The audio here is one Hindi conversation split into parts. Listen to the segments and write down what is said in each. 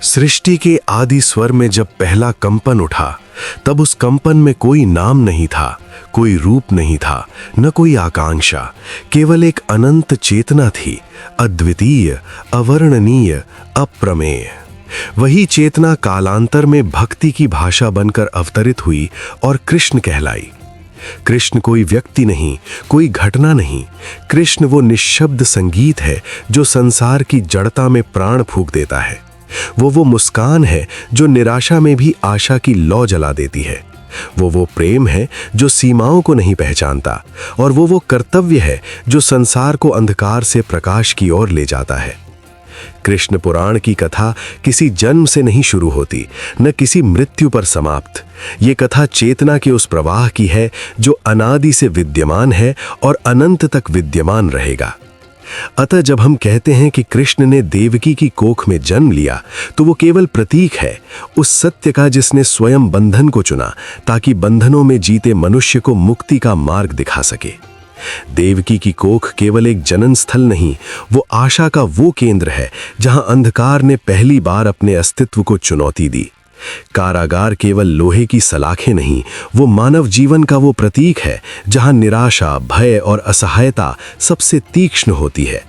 सृष्टि के आदि स्वर में जब पहला कंपन उठा, तब उस कंपन में कोई नाम नहीं था, कोई रूप नहीं था, न कोई आकांक्षा। केवल एक अनंत चेतना थी, अद्वितीय, अवर्णनीय, अप्रमेय। वही चेतना कालांतर में भक्ति की भाषा बनकर अवतरित हुई और कृष्ण कहलाई। कृष्ण कोई व्यक्ति नहीं, कोई घटना नहीं। कृष्ण वो निःशब्द संगीत है जो संसार की जड़ता में प्राण फूंक देता है। वो मुस्कान है जो निराशा में भी आशा की लौ जला देती है। वो प्रेम है जो सीमाओं को नहीं पहचानता, और वो कर्तव्य है जो संसार को अंधकार से प्रकाश की ओर ले जाता है। कृष्ण पुराण की कथा किसी जन्म से नहीं शुरू होती, न किसी मृत्यु पर समाप्त। ये कथा चेतना के उस प्रवाह की है जो अनादि से विद्यमान है और अनंत तक विद्यमान रहेगा। अतः जब हम कहते हैं कि कृष्ण ने देवकी की कोख में जन्म लिया, तो वो केवल प्रतीक है उस सत्य का जिसने स्वयं बंधन को चुना ताकि बंधनों में जीते मनुष्य को मुक्ति का मार्ग दिखा सके। देवकी की कोख केवल एक जनन स्थल नहीं, वो आशा का वो केंद्र है जहां अंधकार ने पहली बार अपने अस्तित्व को चुनौती दी। कारागार केवल लोहे की सलाखें नहीं, वो मानव जीवन का वो प्रतीक है जहां निराशा, भय और असहायता सबसे तीक्ष्ण होती है।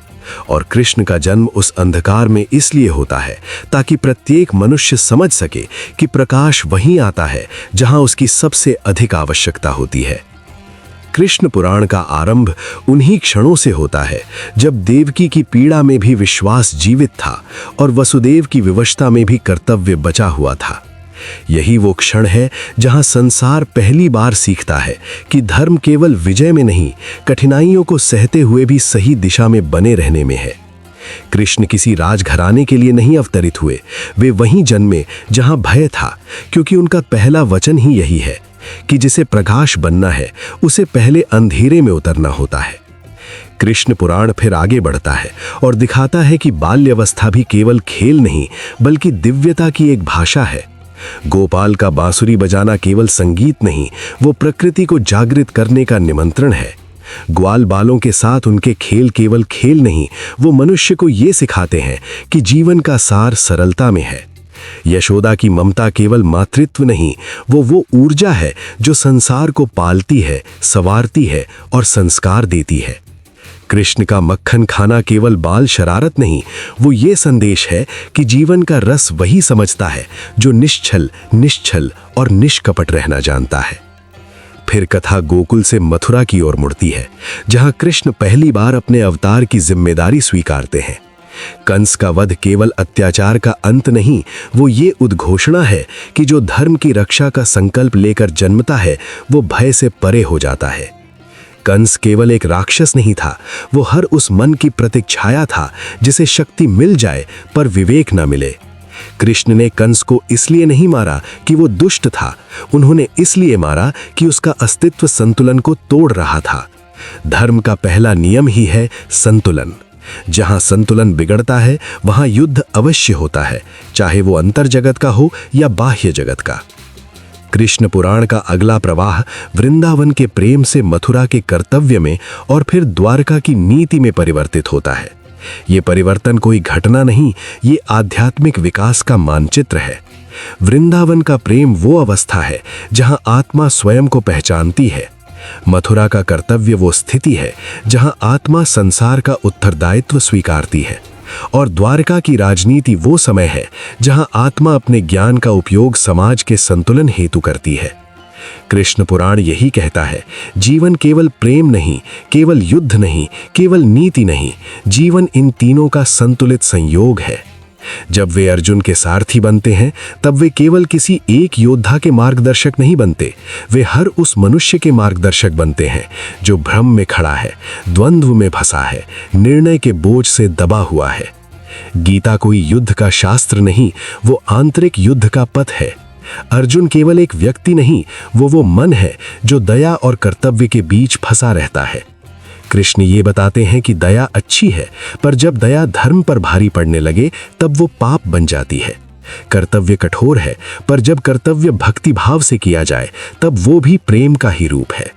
और कृष्ण का जन्म उस अंधकार में इसलिए होता है ताकि प्रत्येक मनुष्य समझ सके कि प्रकाश वहीं आता है जहां उसकी सबसे अधिक आवश्यकता होती है। कृष्ण पुराण का आरंभ उन्हीं क्षणों से होता है जब देवकी की पीड़ा में भी विश्वास जीवित था और वसुदेव की विवशता में भी कर्तव्य बचा हुआ था। यही वो क्षण है जहां संसार पहली बार सीखता है कि धर्म केवल विजय में नहीं, कठिनाइयों को सहते हुए भी सही दिशा में बने रहने में है। कृष्ण किसी राजघराने के लिए नहीं अवतरित हुए, वे वहीं जन्मे जहां भय था, क्योंकि उनका पहला वचन ही यही है कि जिसे प्रकाश बनना है उसे पहले अंधेरे में उतरना होता है। कृष्ण पुराण फिर आगे बढ़ता है और दिखाता है कि बाल्यावस्था भी केवल खेल नहीं बल्कि दिव्यता की एक भाषा है। गोपाल का बांसुरी बजाना केवल संगीत नहीं, वो प्रकृति को जागृत करने का निमंत्रण है। ग्वाल बालों के साथ उनके खेल केवल खेल नहीं, वो मनुष्य को ये सिखाते हैं कि जीवन का सार सरलता में है। यशोदा की ममता केवल मातृत्व नहीं, वो ऊर्जा है जो संसार को पालती है, संवारती है और संस्कार देती है। कृष्ण का मक्खन खाना केवल बाल शरारत नहीं, वो ये संदेश है कि जीवन का रस वही समझता है जो निश्चल, निश्चल और निष्कपट रहना जानता है। फिर कथा गोकुल से मथुरा की ओर मुड़ती है, जहां कृष्ण पहली बार अपने अवतार की जिम्मेदारी स्वीकारते हैं। कंस का वध केवल अत्याचार का अंत नहीं, वो ये उद्घोषणा है कि जो धर्म की रक्षा का संकल्प लेकर जन्मता है वो भय से परे हो जाता है। कंस केवल एक राक्षस नहीं था, वो हर उस मन की प्रतीक्षाया था जिसे शक्ति मिल जाए पर विवेक न मिले। कृष्ण ने कंस को इसलिए नहीं मारा कि वो दुष्ट था, उन्होंने इसलिए मारा कि उसका अस्तित्व संतुलन को तोड़ रहा था। धर्म का पहला नियम ही है संतुलन। जहां संतुलन बिगड़ता है वहां युद्ध अवश्य होता है, चाहे वो अंतर जगत का हो या बाह्य जगत का। कृष्ण पुराण का अगला प्रवाह वृंदावन के प्रेम से मथुरा के कर्तव्य में और फिर द्वारका की नीति में परिवर्तित होता है। ये परिवर्तन कोई घटना नहीं, ये आध्यात्मिक विकास का मानचित्र है। वृंदावन का प्रेम वो अवस्था है जहां आत्मा स्वयं को पहचानती है। मथुरा का कर्तव्य वो स्थिति है जहां आत्मा संसार का उत्तरदायित्व स्वीकारती है, और द्वारका की राजनीति वो समय है जहां आत्मा अपने ज्ञान का उपयोग समाज के संतुलन हेतु करती है। कृष्ण पुराण यही कहता है, जीवन केवल प्रेम नहीं, केवल युद्ध नहीं, केवल नीति नहीं, जीवन इन तीनों का संतुलित संयोग है। जब वे अर्जुन के सारथी बनते हैं तब वे केवल किसी एक योद्धा के मार्गदर्शक नहीं बनते, वे हर उस मनुष्य के मार्गदर्शक बनते हैं जो भ्रम में खड़ा है, द्वंद्व में फंसा है, निर्णय के बोझ से दबा हुआ है। गीता कोई युद्ध का शास्त्र नहीं, वो आंतरिक युद्ध का पथ है। अर्जुन केवल एक व्यक्ति नहीं, वो मन है जो दया और कर्तव्य के बीच फंसा रहता है। कृष्ण ये बताते हैं कि दया अच्छी है, पर जब दया धर्म पर भारी पड़ने लगे तब वो पाप बन जाती है। कर्तव्य कठोर है, पर जब कर्तव्य भक्ति भाव से किया जाए तब वो भी प्रेम का ही रूप है।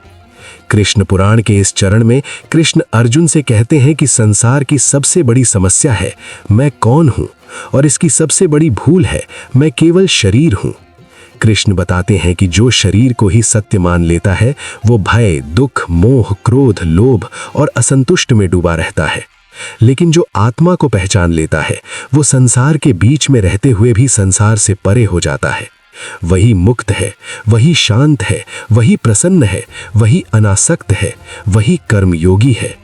कृष्ण पुराण के इस चरण में कृष्ण अर्जुन से कहते हैं कि संसार की सबसे बड़ी समस्या है मैं कौन हूं, और इसकी सबसे बड़ी भूल है मैं केवल शरीर हूं। कृष्ण बताते हैं कि जो शरीर को ही सत्य मान लेता है वो भय, दुख, मोह, क्रोध, लोभ और असंतुष्ट में डूबा रहता है। लेकिन जो आत्मा को पहचान लेता है वो संसार के बीच में रहते हुए भी संसार से परे हो जाता है। वही मुक्त है, वही शांत है, वही प्रसन्न है, वही अनासक्त है, वही कर्मयोगी है।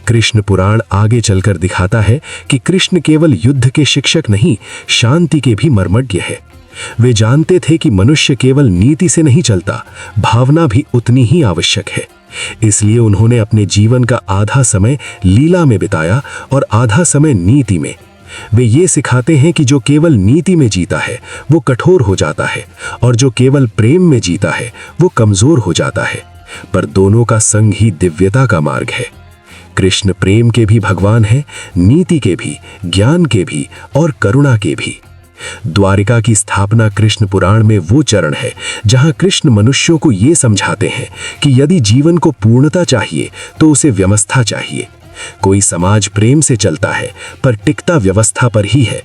कृष्ण पुराण आगे चलकर दिखाता है कि कृष्ण केवल युद्ध के शिक्षक नहीं, शांति के भी मर्मज्ञ है। वे जानते थे कि मनुष्य केवल नीति से नहीं चलता, भावना भी उतनी ही आवश्यक है। इसलिए उन्होंने अपने जीवन का आधा समय लीला में बिताया और आधा समय नीति में। वे ये सिखाते हैं कि जो केवल नीति में जीता है वो कठोर हो जाता है, और जो केवल प्रेम में जीता है वो कमजोर हो जाता है। पर दोनों का संग ही दिव्यता का मार्ग है। कृष्ण प्रेम के भी भगवान हैं, नीति के भी, ज्ञान के भी और करुणा के भी। द्वारिका की स्थापना कृष्ण पुराण में वो चरण है जहां कृष्ण मनुष्यों को ये समझाते हैं कि यदि जीवन को पूर्णता चाहिए तो उसे व्यवस्था चाहिए। कोई समाज प्रेम से चलता है पर टिकता व्यवस्था पर ही है।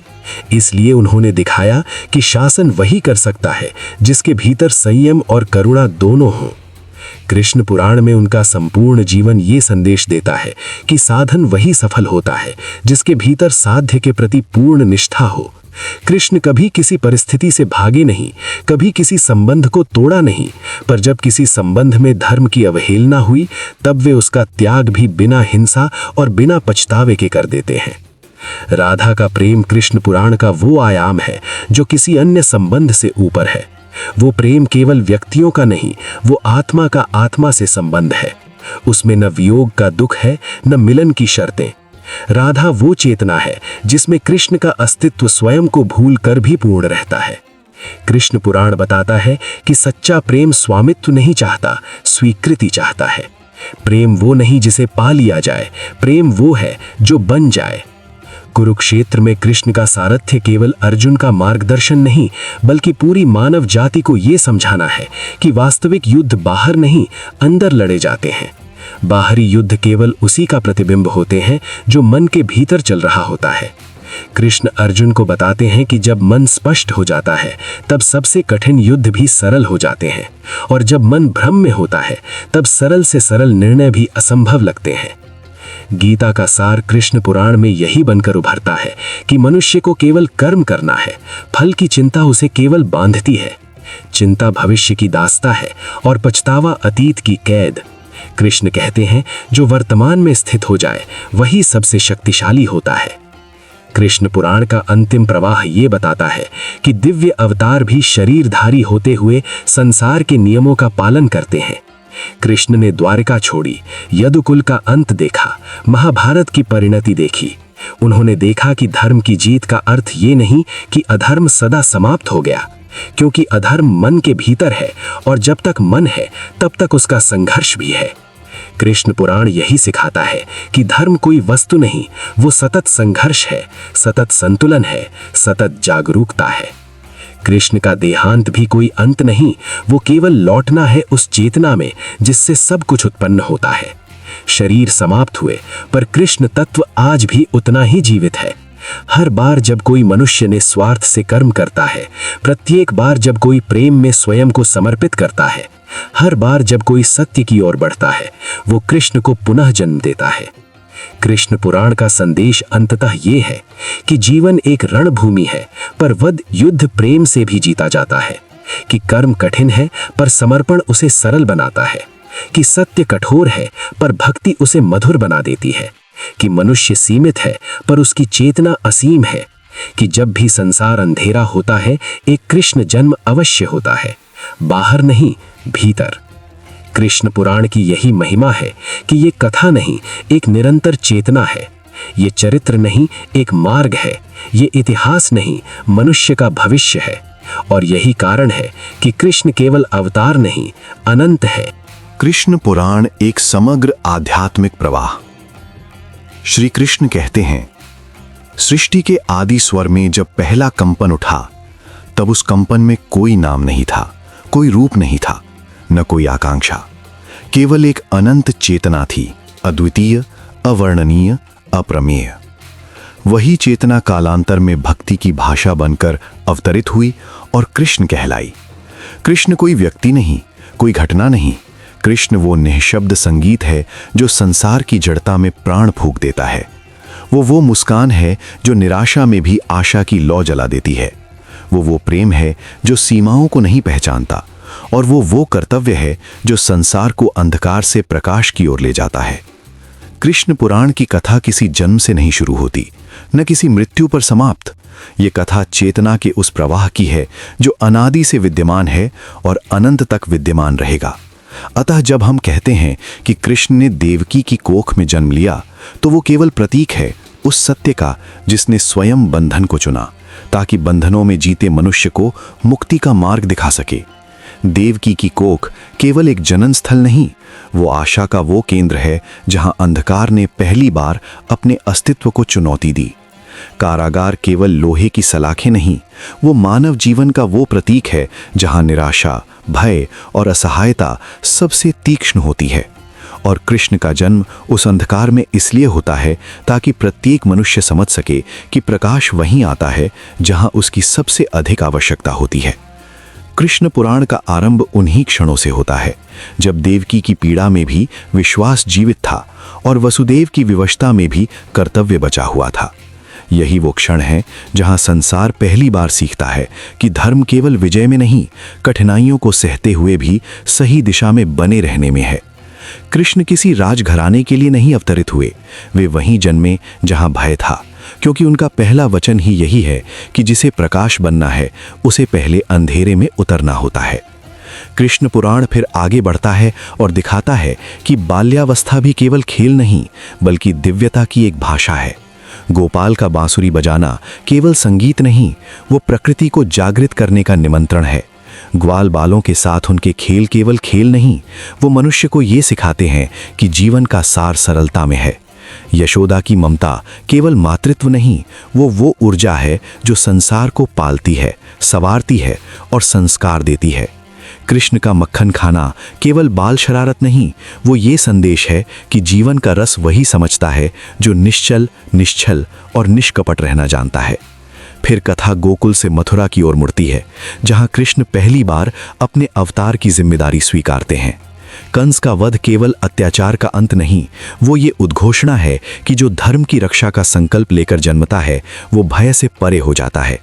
इसलिए उन्होंने दिखाया कि शासन वही कर सकता है जिसके भीतर संयम और करुणा दोनों हों। कृष्ण पुराण में उनका संपूर्ण जीवन ये संदेश देता है कि साधन वही सफल होता है जिसके भीतर साध्य के प्रति पूर्ण निष्ठा हो। कृष्ण कभी किसी परिस्थिति से भागे नहीं, कभी किसी संबंध को तोड़ा नहीं, पर जब किसी संबंध में धर्म की अवहेलना हुई तब वे उसका त्याग भी बिना हिंसा और बिना पछतावे के कर देते हैं। राधा का प्रेम कृष्ण पुराण का वो आयाम है जो किसी अन्य संबंध से ऊपर है। वो प्रेम केवल व्यक्तियों का नहीं, वो आत्मा का आत्मा से संबंध है। उसमें न वियोग का दुख है, न मिलन की शर्तें। राधा वो चेतना है जिसमें कृष्ण का अस्तित्व स्वयं को भूल कर भी पूर्ण रहता है। कृष्ण पुराण बताता है कि सच्चा प्रेम स्वामित्व नहीं चाहता, स्वीकृति चाहता है। प्रेम वो नहीं जिसे पा लिया जाए, प्रेम वो है जो बन जाए। कुरुक्षेत्र में कृष्ण का सारथ्य केवल अर्जुन का मार्गदर्शन नहीं, बल्कि पूरी मानव जाति को ये समझाना है कि वास्तविक युद्ध बाहर नहीं, अंदर लड़े जाते हैं। बाहरी युद्ध केवल उसी का प्रतिबिंब होते हैं जो मन के भीतर चल रहा होता है। कृष्ण अर्जुन को बताते हैं कि जब मन स्पष्ट हो जाता है तब सबसे कठिन युद्ध भी सरल हो जाते हैं, और जब मन भ्रम में होता है तब सरल से सरल निर्णय भी असंभव लगते हैं। गीता का सार कृष्ण पुराण में यही बनकर उभरता है कि मनुष्य को केवल कर्म करना है, फल की चिंता उसे केवल बांधती है। चिंता भविष्य की दास्ता है और पछतावा अतीत की कैद। कृष्ण कहते हैं जो वर्तमान में स्थित हो जाए वही सबसे शक्तिशाली होता है। कृष्ण पुराण का अंतिम प्रवाह ये बताता है कि दिव्य अवतार भी शरीरधारी होते हुए संसार के नियमों का पालन करते हैं। कृष्ण ने द्वारिका छोड़ी, यदुकुल का अंत देखा, महाभारत की परिणति देखी। उन्होंने देखा कि धर्म की जीत का अर्थ ये नहीं कि अधर्म सदा समाप्त हो गया, क्योंकि अधर्म मन के भीतर है और जब तक मन है तब तक उसका संघर्ष भी है। कृष्ण पुराण यही सिखाता है कि धर्म कोई वस्तु नहीं, वो सतत संघर्ष है, सतत संतुलन है, सतत जागरूकता है। कृष्ण का देहांत भी कोई अंत नहीं, वो केवल लौटना है उस चेतना में जिससे सब कुछ उत्पन्न होता है। शरीर समाप्त हुए पर कृष्ण तत्व आज भी उतना ही जीवित है। हर बार जब कोई मनुष्य निस्वार्थ से कर्म करता है, प्रत्येक बार जब कोई प्रेम में स्वयं को समर्पित करता है, हर बार जब कोई सत्य की ओर बढ़ता है, वो कृष्ण को पुनः जन्म देता है। कृष्ण पुराण का संदेश अंततः ये है कि जीवन एक रणभूमि है, पर वध युद्ध प्रेम से भी जीता जाता है। कि कर्म कठिन है पर समर्पण उसे सरल बनाता है। कि सत्य कठोर है पर भक्ति उसे मधुर बना देती है। कि मनुष्य सीमित है पर उसकी चेतना असीम है। कि जब भी संसार अंधेरा होता है एक कृष्ण जन्म अवश्य होता है, बाहर नहीं भीतर। कृष्ण पुराण की यही महिमा है कि ये कथा नहीं, एक निरंतर चेतना है। ये चरित्र नहीं, एक मार्ग है। ये इतिहास नहीं, मनुष्य का भविष्य है। और यही कारण है कि कृष्ण केवल अवतार नहीं, अनंत है। कृष्ण पुराण एक समग्र आध्यात्मिक प्रवाह। श्री कृष्ण कहते हैं, सृष्टि के आदि स्वर में जब पहला कंपन उठा तब उस कंपन में कोई नाम नहीं था, कोई रूप नहीं था, न कोई आकांक्षा, केवल एक अनंत चेतना थी, अद्वितीय, अवर्णनीय, अप्रमेय। वही चेतना कालांतर में भक्ति की भाषा बनकर अवतरित हुई और कृष्ण कहलाई। कृष्ण कोई व्यक्ति नहीं, कोई घटना नहीं। कृष्ण वो निःशब्द संगीत है जो संसार की जड़ता में प्राण फूंक देता है। वो मुस्कान है जो निराशा में भी आशा की लौ जला देती है। वो प्रेम है जो सीमाओं को नहीं पहचानता, और वो कर्तव्य है जो संसार को अंधकार से प्रकाश की ओर ले जाता है। कृष्ण पुराण की कथा किसी जन्म से नहीं शुरू होती, न किसी मृत्यु पर समाप्त। ये कथा चेतना के उस प्रवाह की है जो अनादि से विद्यमान है और अनंत तक विद्यमान रहेगा। अतः जब हम कहते हैं कि कृष्ण ने देवकी की कोख में जन्म लिया, तो वो केवल प्रतीक है उस सत्य का जिसने स्वयं बंधन को चुना, ताकि बंधनों में जीते मनुष्य को मुक्ति का मार्ग दिखा सके। देवकी की कोख केवल एक जनन स्थल नहीं, वो आशा का वो केंद्र है जहां अंधकार ने पहली बार अपने अस्तित्व को चुनौती दी। कारागार केवल लोहे की सलाखें नहीं, वो मानव जीवन का वो प्रतीक है जहां निराशा, भय और असहायता सबसे तीक्ष्ण होती है। और कृष्ण का जन्म उस अंधकार में इसलिए होता है ताकि प्रत्येक मनुष्य समझ सके कि प्रकाश वहीं आता है जहां उसकी सबसे अधिक आवश्यकता होती है। कृष्ण पुराण का आरंभ उन्हीं क्षणों से होता है जब देवकी की पीड़ा में भी विश्वास जीवित था और वसुदेव की विवशता में भी कर्तव्य बचा हुआ था। यही वो क्षण है जहां संसार पहली बार सीखता है कि धर्म केवल विजय में नहीं, कठिनाइयों को सहते हुए भी सही दिशा में बने रहने में है। कृष्ण किसी राजघराने के लिए नहीं अवतरित हुए, वे वहीं जन्मे जहां भय था, क्योंकि उनका पहला वचन ही यही है कि जिसे प्रकाश बनना है उसे पहले अंधेरे में उतरना होता है। कृष्ण पुराण फिर आगे बढ़ता है और दिखाता है कि बाल्यावस्था भी केवल खेल नहीं, बल्कि दिव्यता की एक भाषा है। गोपाल का बांसुरी बजाना केवल संगीत नहीं, वो प्रकृति को जागृत करने का निमंत्रण है। ग्वाल बालों के साथ उनके खेल केवल खेल नहीं, वो मनुष्य को ये सिखाते हैं कि जीवन का सार सरलता में है। यशोदा की ममता केवल मातृत्व नहीं, वो ऊर्जा है जो संसार को पालती है, संवारती है और संस्कार देती है। कृष्ण का मक्खन खाना केवल बाल शरारत नहीं, वो ये संदेश है कि जीवन का रस वही समझता है जो निश्चल, निश्चल और निष्कपट रहना जानता है। फिर कथा गोकुल से मथुरा की ओर मुड़ती है, जहां कृष्ण पहली बार अपने अवतार की जिम्मेदारी स्वीकारते हैं। कंस का वध केवल अत्याचार का अंत नहीं, वो ये उद्घोषणा है कि जो धर्म की रक्षा का संकल्प लेकर जन्मता है वो भय से परे हो जाता है।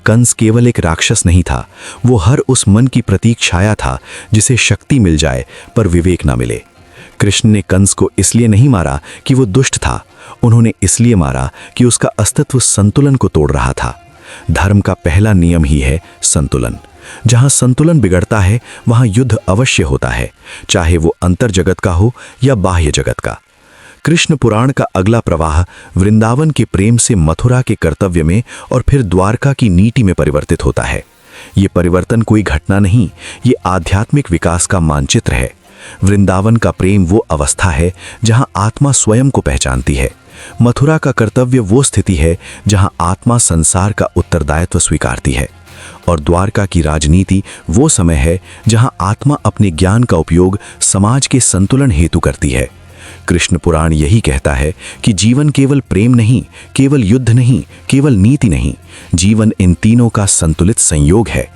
कंस केवल एक राक्षस नहीं था, वो हर उस मन की प्रतीक छाया था जिसे शक्ति मिल जाए पर विवेक ना मिले। कृष्ण ने कंस को इसलिए नहीं मारा कि वो दुष्ट था, उन्होंने इसलिए मारा कि उसका अस्तित्व संतुलन को तोड़ रहा था। धर्म का पहला नियम ही है संतुलन। जहां संतुलन बिगड़ता है वहां युद्ध अवश्य होता है, चाहे वो अंतर जगत का हो या बाह्य जगत का। कृष्ण पुराण का अगला प्रवाह वृंदावन के प्रेम से मथुरा के कर्तव्य में और फिर द्वारका की नीति में परिवर्तित होता है। ये परिवर्तन कोई घटना नहीं, ये आध्यात्मिक विकास का मानचित्र है। वृंदावन का प्रेम वो अवस्था है जहां आत्मा स्वयं को पहचानती है। मथुरा का कर्तव्य वो स्थिति है जहां आत्मा संसार का उत्तरदायित्व स्वीकारती है। और द्वारका की राजनीति वो समय है जहां आत्मा अपने ज्ञान का उपयोग समाज के संतुलन हेतु करती है। कृष्ण पुराण यही कहता है कि जीवन केवल प्रेम नहीं, केवल युद्ध नहीं, केवल नीति नहीं, जीवन इन तीनों का संतुलित संयोग है।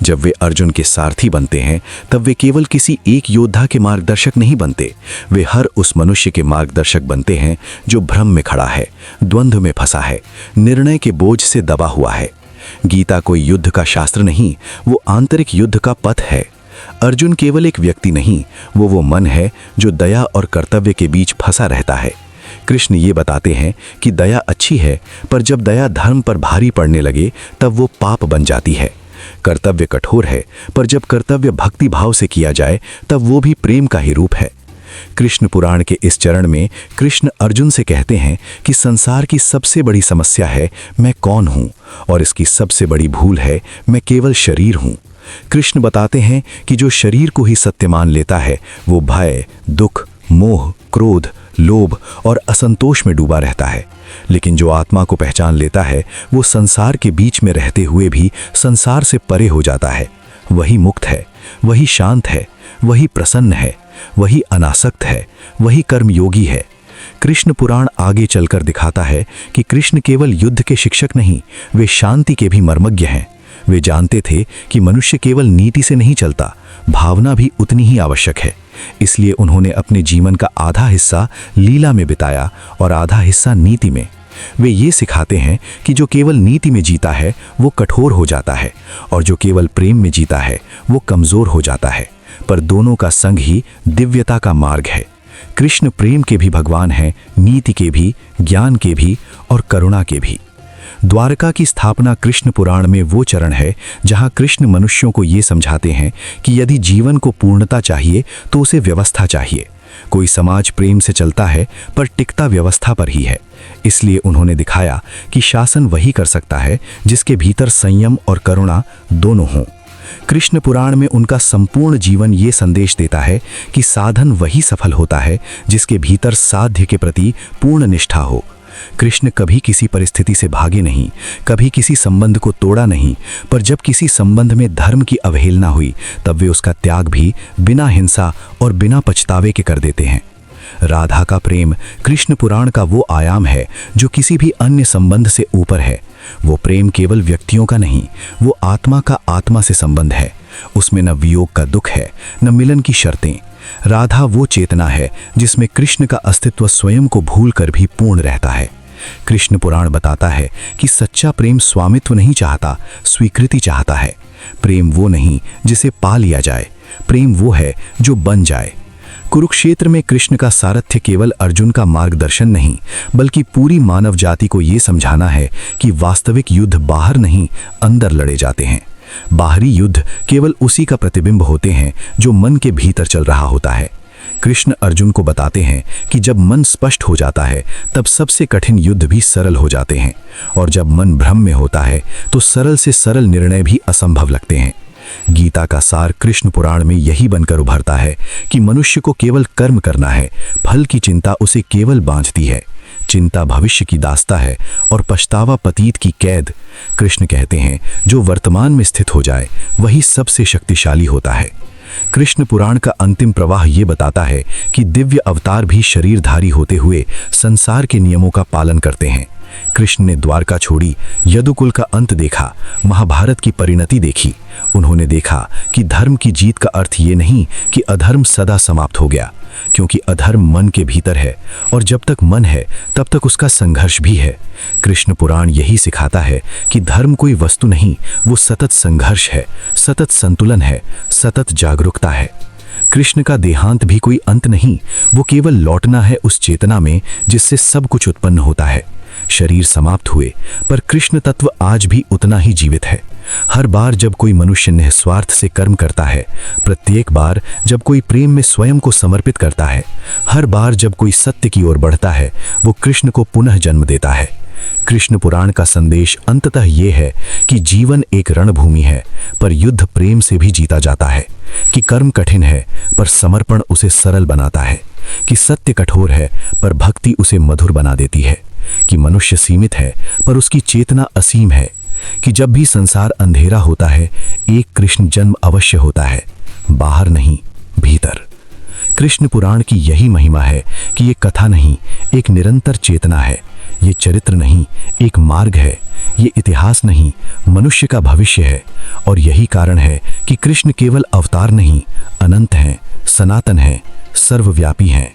जब वे अर्जुन के सारथी बनते हैं तब वे केवल किसी एक योद्धा के मार्गदर्शक नहीं बनते, वे हर उस मनुष्य के मार्गदर्शक बनते हैं जो भ्रम में खड़ा है, द्वंद्व में फंसा है, निर्णय के बोझ से दबा हुआ है। गीता कोई युद्ध का शास्त्र नहीं, वो आंतरिक युद्ध का पथ है। अर्जुन केवल एक व्यक्ति नहीं, वो मन है जो दया और कर्तव्य के बीच फंसा रहता है। कृष्ण ये बताते हैं कि दया अच्छी है, पर जब दया धर्म पर भारी पड़ने लगे तब वो पाप बन जाती है। कर्तव्य कठोर है, पर जब कर्तव्य भक्ति भाव से किया जाए तब वो भी प्रेम का ही रूप है। कृष्ण पुराण के इस चरण में कृष्ण अर्जुन से कहते हैं कि संसार की सबसे बड़ी समस्या है मैं कौन हूं, और इसकी सबसे बड़ी भूल है मैं केवल शरीर हूं। कृष्ण बताते हैं कि जो शरीर को ही सत्य मान लेता है वो भय, दुख, मोह, क्रोध, लोभ और असंतोष में डूबा रहता है। लेकिन जो आत्मा को पहचान लेता है वो संसार के बीच में रहते हुए भी संसार से परे हो जाता है, वही मुक्त है। वही शांत है, वही प्रसन्न है, वही अनासक्त है, वही कर्मयोगी है। कृष्ण पुराण आगे चलकर दिखाता है कि कृष्ण केवल युद्ध के शिक्षक नहीं, वे शांति के भी मर्मज्ञ हैं। वे जानते थे कि मनुष्य केवल नीति से नहीं चलता, भावना भी उतनी ही आवश्यक है। इसलिए उन्होंने अपने जीवन का आधा हिस्सा लीला में बिताया और आधा हिस्सा नीति में। वे ये सिखाते हैं कि जो केवल नीति में जीता है वो कठोर हो जाता है, और जो केवल प्रेम में जीता है वो कमजोर हो जाता है। पर दोनों का संग ही दिव्यता का मार्ग है। कृष्ण प्रेम के भी भगवान हैं, नीति के भी, ज्ञान के भी और करुणा के भी। द्वारका की स्थापना कृष्ण पुराण में वो चरण है जहां कृष्ण मनुष्यों को ये समझाते हैं कि यदि जीवन को पूर्णता चाहिए तो उसे व्यवस्था चाहिए। कोई समाज प्रेम से चलता है पर टिकता व्यवस्था पर ही है। इसलिए उन्होंने दिखाया कि शासन वही कर सकता है जिसके भीतर संयम और करुणा दोनों हों। कृष्ण पुराण में उनका संपूर्ण जीवन ये संदेश देता है कि साधन वही सफल होता है जिसके भीतर साध्य के प्रति पूर्ण निष्ठा हो। कृष्ण कभी किसी परिस्थिति से भागे नहीं, कभी किसी संबंध को तोड़ा नहीं, पर जब किसी संबंध में धर्म की अवहेलना हुई तब वे उसका त्याग भी बिना हिंसा और बिना पछतावे के कर देते हैं। राधा का प्रेम कृष्ण पुराण का वो आयाम है जो किसी भी अन्य संबंध से ऊपर है। वो प्रेम केवल व्यक्तियों का नहीं, वो आत्मा का आत्मा से संबंध है। उसमें न वियोग का दुख है, न मिलन की शर्तें। राधा वो चेतना है जिसमें कृष्ण का अस्तित्व स्वयं को भूलकर भी पूर्ण रहता है। कृष्ण पुराण बताता है कि सच्चा प्रेम स्वामित्व नहीं चाहता, स्वीकृति चाहता है। प्रेम वो नहीं जिसे पा लिया जाए, प्रेम वो है जो बन जाए। कुरुक्षेत्र में कृष्ण का सारथ्य केवल अर्जुन का मार्गदर्शन नहीं, बल्कि पूरी मानव जाति को ये समझाना है कि वास्तविक युद्ध बाहर नहीं, अंदर लड़े जाते हैं। बाहरी युद्ध केवल उसी का प्रतिबिंब होते हैं जो मन के भीतर चल रहा होता है। कृष्ण अर्जुन को बताते हैं कि जब मन स्पष्ट हो जाता है तब सबसे कठिन युद्ध भी सरल हो जाते हैं, और जब मन भ्रम में होता है तो सरल से सरल निर्णय भी असंभव लगते हैं। गीता का सार कृष्ण पुराण में यही बनकर उभरता है कि मनुष्य को केवल कर्म करना है, फल की चिंता उसे केवल बांधती है। चिंता भविष्य की दास्ता है और पछतावा पतीत की कैद। कृष्ण कहते हैं जो वर्तमान में स्थित हो जाए वही सबसे शक्तिशाली होता है। कृष्ण पुराण का अंतिम प्रवाह ये बताता है कि दिव्य अवतार भी शरीरधारी होते हुए संसार के नियमों का पालन करते हैं। कृष्ण ने द्वारका छोड़ी, यदुकुल का अंत देखा, महाभारत की परिणति देखी। उन्होंने देखा कि धर्म की जीत का अर्थ ये नहीं कि अधर्म सदा समाप्त हो गया, क्योंकि अधर्म मन के भीतर है और जब तक मन है तब तक उसका संघर्ष भी है। कृष्ण पुराण यही सिखाता है कि धर्म कोई वस्तु नहीं, वो सतत संघर्ष है, सतत संतुलन है, सतत जागरूकता है। कृष्ण का देहांत भी कोई अंत नहीं, वो केवल लौटना है उस चेतना में जिससे सब कुछ उत्पन्न होता है। शरीर समाप्त हुए पर कृष्ण तत्व आज भी उतना ही जीवित है। हर बार जब कोई मनुष्य निस्वार्थ से कर्म करता है, प्रत्येक बार जब कोई प्रेम में स्वयं को समर्पित करता है, हर बार जब कोई सत्य की ओर बढ़ता है, वो कृष्ण को पुनः जन्म देता है। कृष्ण पुराण का संदेश अंततः ये है कि जीवन एक रणभूमि है, पर युद्ध प्रेम से भी जीता जाता है। कि कर्म कठिन है पर समर्पण उसे सरल बनाता है। कि सत्य कठोर है पर भक्ति उसे मधुर बना देती है। कि मनुष्य सीमित है पर उसकी चेतना असीम है। कि जब भी संसार अंधेरा होता है, एक कृष्ण जन्म अवश्य होता है, बाहर नहीं, भीतर। कृष्ण पुराण की यही महिमा है कि ये कथा नहीं, एक निरंतर चेतना है। ये चरित्र नहीं, एक मार्ग है। ये इतिहास नहीं, मनुष्य का भविष्य है। और यही कारण है कि कृष्ण केवल अवतार नहीं, अनंत हैं, सनातन हैं, सर्वव्यापी हैं।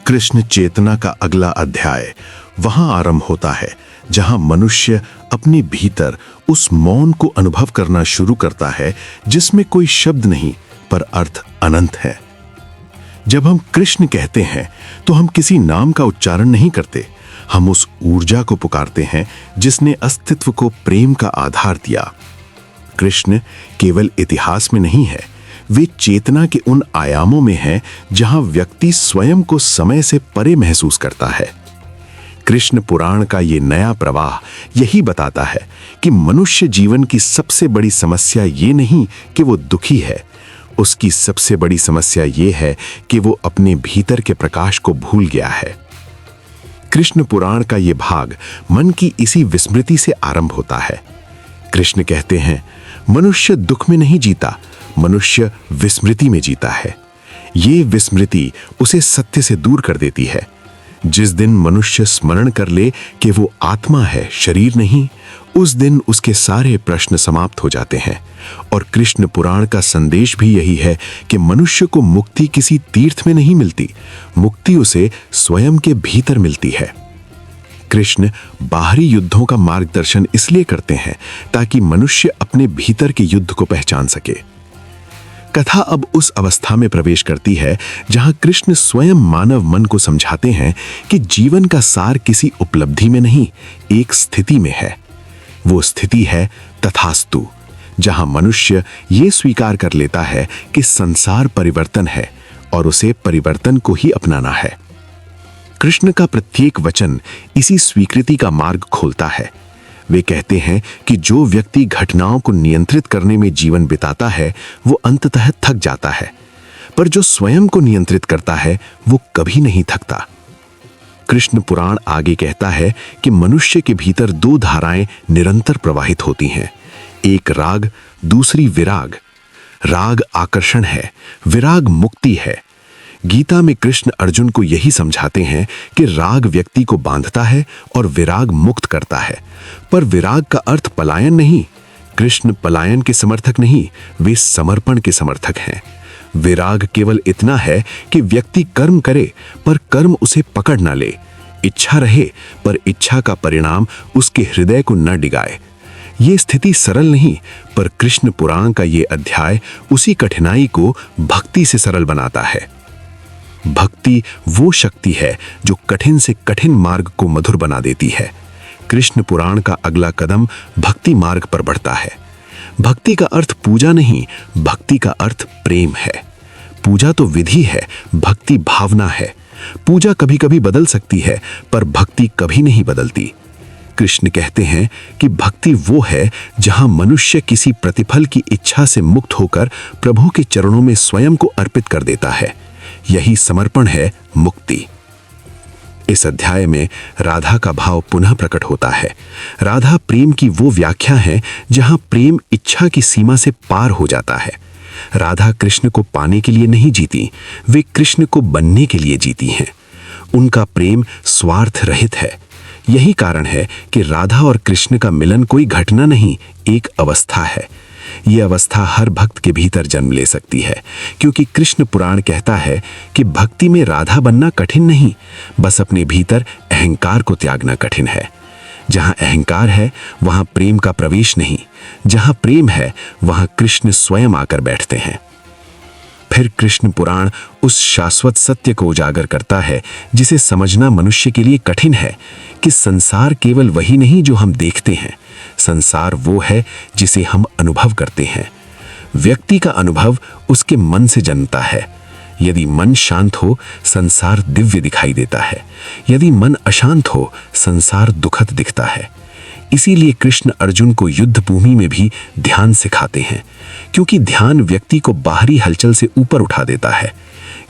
कृष्ण चेतना का अगला अध्याय वहां आरंभ होता है जहां मनुष्य अपने भीतर उस मौन को अनुभव करना शुरू करता है जिसमें कोई शब्द नहीं पर अर्थ अनंत है। जब हम कृष्ण कहते हैं तो हम किसी नाम का उच्चारण नहीं करते, हम उस ऊर्जा को पुकारते हैं जिसने अस्तित्व को प्रेम का आधार दिया। कृष्ण केवल इतिहास में नहीं है, वे चेतना के उन आयामों में हैं जहां व्यक्ति स्वयं को समय से परे महसूस करता है। कृष्ण पुराण का ये नया प्रवाह यही बताता है कि मनुष्य जीवन की सबसे बड़ी समस्या ये नहीं कि वो दुखी है, उसकी सबसे बड़ी समस्या ये है कि वो अपने भीतर के प्रकाश को भूल गया है। कृष्ण पुराण का ये भाग मन की इसी विस्मृति से आरंभ होता है। कृष्ण कहते हैं, मनुष्य दुख में नहीं जीता, मनुष्य विस्मृति में जीता है। ये विस्मृति उसे सत्य से दूर कर देती है। जिस दिन मनुष्य स्मरण कर ले कि वो आत्मा है, शरीर नहीं, उस दिन उसके सारे प्रश्न समाप्त हो जाते हैं। और कृष्ण पुराण का संदेश भी यही है कि मनुष्य को मुक्ति किसी तीर्थ में नहीं मिलती, मुक्ति उसे स्वयं के भीतर मिलती है। कृष्ण बाहरी युद्धों का मार्गदर्शन इसलिए करते हैं ताकि मनुष्य अपने भीतर के युद्ध को पहचान सके। कथा अब उस अवस्था में प्रवेश करती है जहां कृष्ण स्वयं मानव मन को समझाते हैं कि जीवन का सार किसी उपलब्धि में नहीं, एक स्थिति में है। वो स्थिति है तथास्तु, जहां मनुष्य ये स्वीकार कर लेता है कि संसार परिवर्तन है और उसे परिवर्तन को ही अपनाना है। कृष्ण का प्रत्येक वचन इसी स्वीकृति का मार्ग खोलता है। वे कहते हैं कि जो व्यक्ति घटनाओं को नियंत्रित करने में जीवन बिताता है वो अंततः थक जाता है, पर जो स्वयं को नियंत्रित करता है वो कभी नहीं थकता। कृष्ण पुराण आगे कहता है कि मनुष्य के भीतर दो धाराएं निरंतर प्रवाहित होती हैं, एक राग, दूसरी विराग। राग आकर्षण है, विराग मुक्ति है। गीता में कृष्ण अर्जुन को यही समझाते हैं कि राग व्यक्ति को बांधता है और विराग मुक्त करता है, पर विराग का अर्थ पलायन नहीं। कृष्ण पलायन के समर्थक नहीं, वे समर्पण के समर्थक हैं। विराग केवल इतना है कि व्यक्ति कर्म करे पर कर्म उसे पकड़ ना ले, इच्छा रहे पर इच्छा का परिणाम उसके हृदय को न डिगाए। ये स्थिति सरल नहीं, पर कृष्ण पुराण का ये अध्याय उसी कठिनाई को भक्ति से सरल बनाता है। भक्ति वो शक्ति है जो कठिन से कठिन मार्ग को मधुर बना देती है। कृष्ण पुराण का अगला कदम भक्ति मार्ग पर बढ़ता है। भक्ति का अर्थ पूजा नहीं, भक्ति का अर्थ प्रेम है। पूजा तो विधि है, भक्ति भावना है। पूजा कभी कभी बदल सकती है, पर भक्ति कभी नहीं बदलती। कृष्ण कहते हैं कि भक्ति वो है जहां मनुष्य किसी प्रतिफल की इच्छा से मुक्त होकर प्रभु के चरणों में स्वयं को अर्पित कर देता है। यही समर्पण है मुक्ति। इस अध्याय में राधा का भाव पुनः प्रकट होता है। राधा प्रेम की वो व्याख्या है जहां प्रेम इच्छा की सीमा से पार हो जाता है। राधा कृष्ण को पाने के लिए नहीं जीती, वे कृष्ण को बनने के लिए जीती हैं। उनका प्रेम स्वार्थ रहित है। यही कारण है कि राधा और कृष्ण का मिलन कोई घटना नहीं, एक अवस्था है। यह अवस्था हर भक्त के भीतर जन्म ले सकती है, क्योंकि कृष्ण पुराण कहता है कि भक्ति में राधा बनना कठिन नहीं, बस अपने भीतर अहंकार को त्यागना कठिन है। जहां अहंकार है वहां प्रेम का प्रवेश नहीं, जहां प्रेम है वहां कृष्ण स्वयं आकर बैठते हैं। फिर कृष्ण पुराण उस शाश्वत सत्य को उजागर करता है जिसे समझना मनुष्य के लिए कठिन है, कि संसार केवल वही नहीं जो हम देखते हैं, संसार वो है जिसे हम अनुभव करते हैं। व्यक्ति का अनुभव उसके मन से जन्मता है। यदि मन शांत हो, संसार दिव्य दिखाई देता है। यदि मन अशांत हो, संसार दुखद दिखता है। इसीलिए कृष्ण अर्जुन को युद्ध भूमि में भी ध्यान सिखाते हैं, क्योंकि ध्यान व्यक्ति को बाहरी हलचल से ऊपर उठा देता है।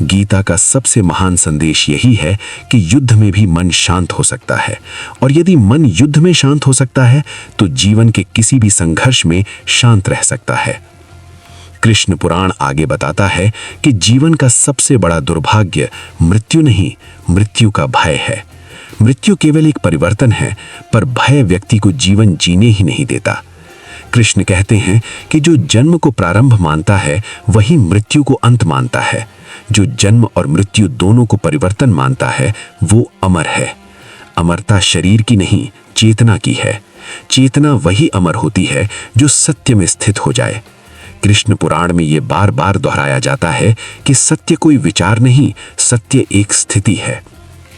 गीता का सबसे महान संदेश यही है कि युद्ध में भी मन शांत हो सकता है, और यदि मन युद्ध में शांत हो सकता है तो जीवन के किसी भी संघर्ष में शांत रह सकता है। कृष्ण पुराण आगे बताता है कि जीवन का सबसे बड़ा दुर्भाग्य मृत्यु नहीं, मृत्यु का भय है। मृत्यु केवल एक परिवर्तन है, पर भय व्यक्ति को जीवन जीने ही नहीं देता। कृष्ण कहते हैं कि जो जन्म को प्रारंभ मानता है वही मृत्यु को अंत मानता है। जो जन्म और मृत्यु दोनों को परिवर्तन मानता है वो अमर है। अमरता शरीर की नहीं, चेतना की है। चेतना वही अमर होती है जो सत्य में स्थित हो जाए। कृष्ण पुराण में ये बार बार दोहराया जाता है कि सत्य कोई विचार नहीं, सत्य एक स्थिति है।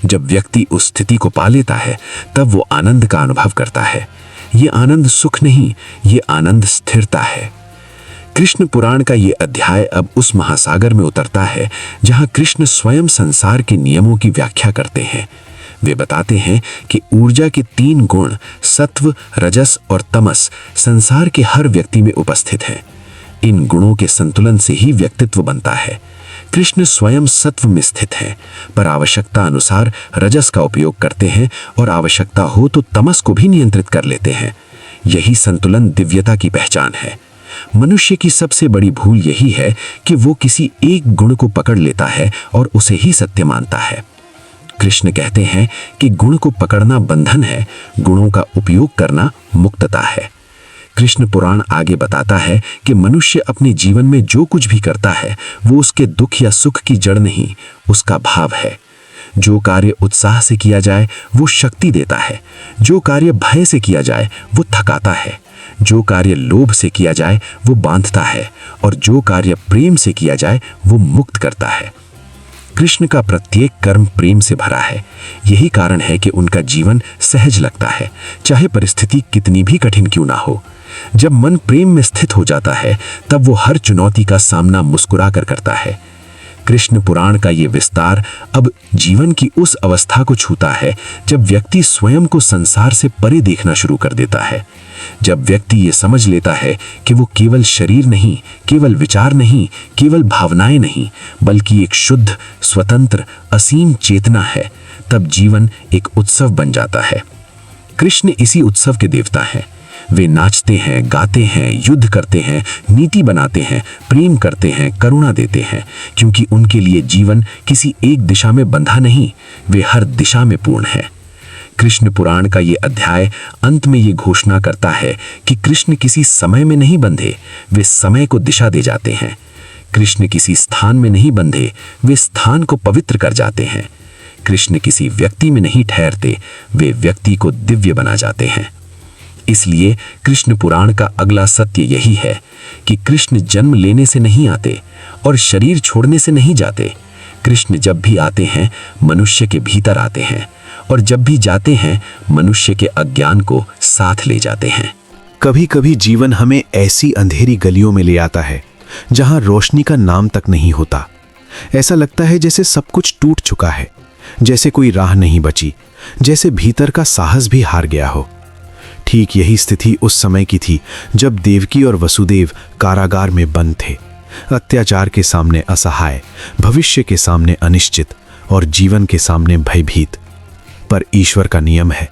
जब व्यक्ति उस स्थिति को पा लेता है तब वो आनंद का अनुभव करता है। ये आनंद सुख नहीं, ये आनंद स्थिरता है। कृष्ण पुराण का ये अध्याय अब उस महासागर में उतरता है जहां कृष्ण स्वयं संसार के नियमों की व्याख्या करते हैं। वे बताते हैं कि ऊर्जा के 3 गुण सत्व, रजस और तमस संसार के हर व्यक्ति में उपस्थित हैं। इन गुणों के संतुलन से ही व्यक्तित्व बनता है। कृष्ण स्वयं सत्व में स्थित हैं, पर आवश्यकता अनुसार रजस का उपयोग करते हैं और आवश्यकता हो तो तमस को भी नियंत्रित कर लेते हैं। यही संतुलन दिव्यता की पहचान है। मनुष्य की सबसे बड़ी भूल यही है कि वो किसी एक गुण को पकड़ लेता है और उसे ही सत्य मानता है। कृष्ण कहते हैं कि गुण को पकड़ना बंधन है, गुणों का उपयोग करना मुक्तता है। कृष्ण पुराण आगे बताता है कि मनुष्य अपने जीवन में जो कुछ भी करता है वो उसके दुख या सुख की जड़ नहीं, उसका भाव है। जो कार्य उत्साह से किया जाए वो शक्ति देता है, जो कार्य भय से किया जाए वो थकाता है, जो कार्य लोभ से किया जाए वो बांधता है, और जो कार्य प्रेम से किया जाए वो मुक्त करता है। कृष्ण का प्रत्येक कर्म प्रेम से भरा है। यही कारण है कि उनका जीवन सहज लगता है, चाहे परिस्थिति कितनी भी कठिन क्यों ना हो। जब मन प्रेम में स्थित हो जाता है तब वो हर चुनौती का सामना मुस्कुरा कर करता है। कृष्ण पुराण का ये विस्तार अब जीवन की उस अवस्था को छूता है जब व्यक्ति स्वयं को संसार से परे देखना शुरू कर देता है। जब व्यक्ति ये समझ लेता है कि वो केवल शरीर नहीं, केवल विचार नहीं, केवल भावनाएं नहीं, बल्कि एक शुद्ध, स्वतंत्र, असीम चेतना है, तब जीवन एक उत्सव बन जाता है। कृष्ण इसी उत्सव के देवता हैं। वे नाचते हैं, गाते हैं, युद्ध करते हैं, नीति बनाते हैं, प्रेम करते हैं, करुणा देते हैं, क्योंकि उनके लिए जीवन किसी एक दिशा में बंधा नहीं, वे हर दिशा में पूर्ण है। कृष्ण पुराण का ये अध्याय अंत में ये घोषणा करता है कि कृष्ण किसी समय में नहीं बंधे, वे समय को दिशा दे जाते हैं। कृष्ण किसी स्थान में नहीं बंधे, वे स्थान को पवित्र कर जाते हैं। कृष्ण किसी व्यक्ति में नहीं ठहरते, वे व्यक्ति को दिव्य बना जाते हैं। इसलिए कृष्ण पुराण का अगला सत्य यही है कि कृष्ण जन्म लेने से नहीं आते और शरीर छोड़ने से नहीं जाते। कृष्ण जब भी आते हैं मनुष्य के भीतर आते हैं, और जब भी जाते हैं मनुष्य के अज्ञान को साथ ले जाते हैं। कभी कभी जीवन हमें ऐसी अंधेरी गलियों में ले आता है जहां रोशनी का नाम तक नहीं होता। ऐसा लगता है जैसे सब कुछ टूट चुका है, जैसे कोई राह नहीं बची, जैसे भीतर का साहस भी हार गया हो। ठीक यही स्थिति उस समय की थी जब देवकी और वसुदेव कारागार में बंद थे, अत्याचार के सामने असहाय, भविष्य के सामने अनिश्चित और जीवन के सामने भयभीत। पर ईश्वर का नियम है,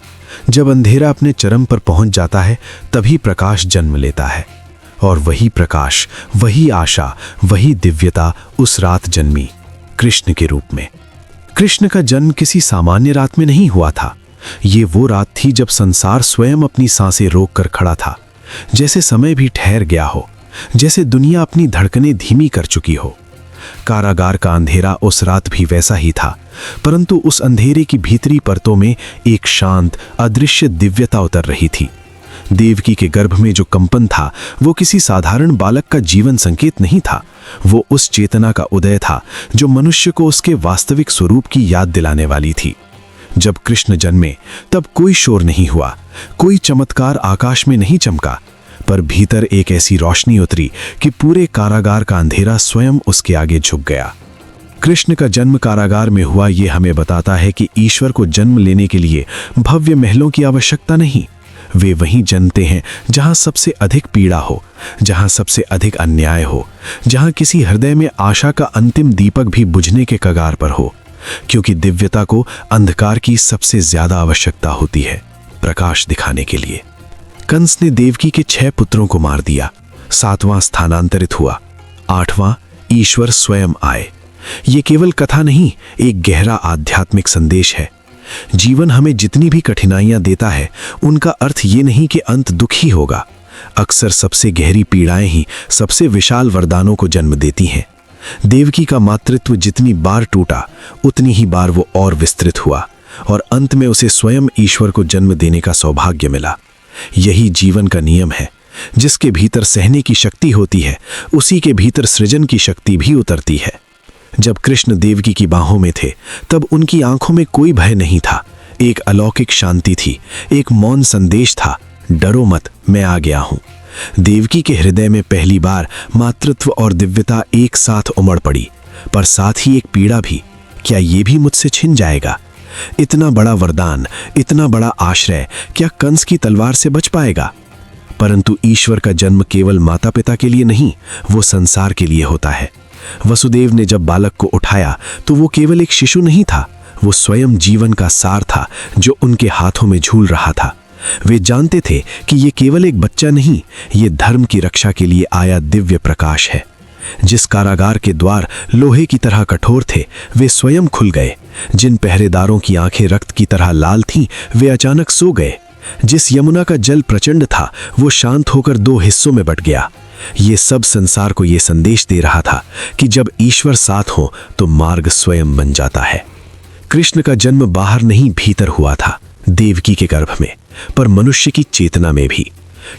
जब अंधेरा अपने चरम पर पहुंच जाता है तभी प्रकाश जन्म लेता है, और वही प्रकाश, वही आशा, वही दिव्यता उस रात जन्मी, कृष्ण के रूप में। कृष्ण का जन्म किसी सामान्य रात में नहीं हुआ था। ये वो रात थी जब संसार स्वयं अपनी सांसें रोक कर खड़ा था, जैसे समय भी ठहर गया हो, जैसे दुनिया अपनी धड़कनें धीमी कर चुकी हो। कारागार का अंधेरा उस रात भी वैसा ही था, परंतु उस अंधेरे की भीतरी परतों में एक शांत, अदृश्य दिव्यता उतर रही थी। देवकी के गर्भ में जो कंपन था वो किसी साधारण बालक का जीवन संकेत नहीं था, वो उस चेतना का उदय था जो मनुष्य को उसके वास्तविक स्वरूप की याद दिलाने वाली थी। जब कृष्ण जन्मे तब कोई शोर नहीं हुआ, कोई चमत्कार आकाश में नहीं चमका, पर भीतर एक ऐसी रोशनी उतरी कि पूरे कारागार का अंधेरा स्वयं उसके आगे झुक गया। कृष्ण का जन्म कारागार में हुआ ये हमें बताता है कि ईश्वर को जन्म लेने के लिए भव्य महलों की आवश्यकता नहीं। वे वहीं जन्मते हैं जहां सबसे अधिक पीड़ा हो, जहां सबसे अधिक अन्याय हो, जहां किसी हृदय में आशा का अंतिम दीपक भी बुझने के कगार पर हो, क्योंकि दिव्यता को अंधकार की सबसे ज्यादा आवश्यकता होती है, प्रकाश दिखाने के लिए। कंस ने देवकी के 6 पुत्रों को मार दिया, 7वां स्थानांतरित हुआ, 8वां ईश्वर स्वयं आए। ये केवल कथा नहीं, एक गहरा आध्यात्मिक संदेश है। जीवन हमें जितनी भी कठिनाइयां देता है उनका अर्थ ये नहीं कि अंत दुख ही होगा। अक्सर सबसे गहरी पीड़ाएं ही सबसे विशाल वरदानों को जन्म देती हैं। देवकी का मातृत्व जितनी बार टूटा उतनी ही बार वो और विस्तृत हुआ, और अंत में उसे स्वयं ईश्वर को जन्म देने का सौभाग्य मिला। यही जीवन का नियम है, जिसके भीतर सहने की शक्ति होती है उसी के भीतर सृजन की शक्ति भी उतरती है। जब कृष्ण देवकी की बाहों में थे तब उनकी आंखों में कोई भय नहीं था, एक अलौकिक शांति थी, एक मौन संदेश था, डरो मत, मैं आ गया हूं। देवकी के हृदय में पहली बार मातृत्व और दिव्यता एक साथ उमड़ पड़ी, पर साथ ही एक पीड़ा भी। क्या ये भी मुझसे छिन जाएगा? इतना बड़ा वरदान, इतना बड़ा आश्रय, क्या कंस की तलवार से बच पाएगा? परंतु ईश्वर का जन्म केवल माता पिता के लिए नहीं, वो संसार के लिए होता है। वसुदेव ने जब बालक को उठाया तो वो केवल एक शिशु नहीं था, वो स्वयं जीवन का सार था जो उनके हाथों में झूल रहा था। वे जानते थे कि ये केवल एक बच्चा नहीं, ये धर्म की रक्षा के लिए आया दिव्य प्रकाश है। जिस कारागार के द्वार लोहे की तरह कठोर थे, वे स्वयं खुल गए। जिन पहरेदारों की आंखें रक्त की तरह लाल थीं, वे अचानक सो गए। जिस यमुना का जल प्रचंड था, वो शांत होकर 2 हिस्सों में बट गया। ये सब संसार को ये संदेश दे रहा था कि जब ईश्वर साथ हो तो मार्ग स्वयं बन जाता है। कृष्ण का जन्म बाहर नहीं, भीतर हुआ था, देवकी के गर्भ में, पर मनुष्य की चेतना में भी।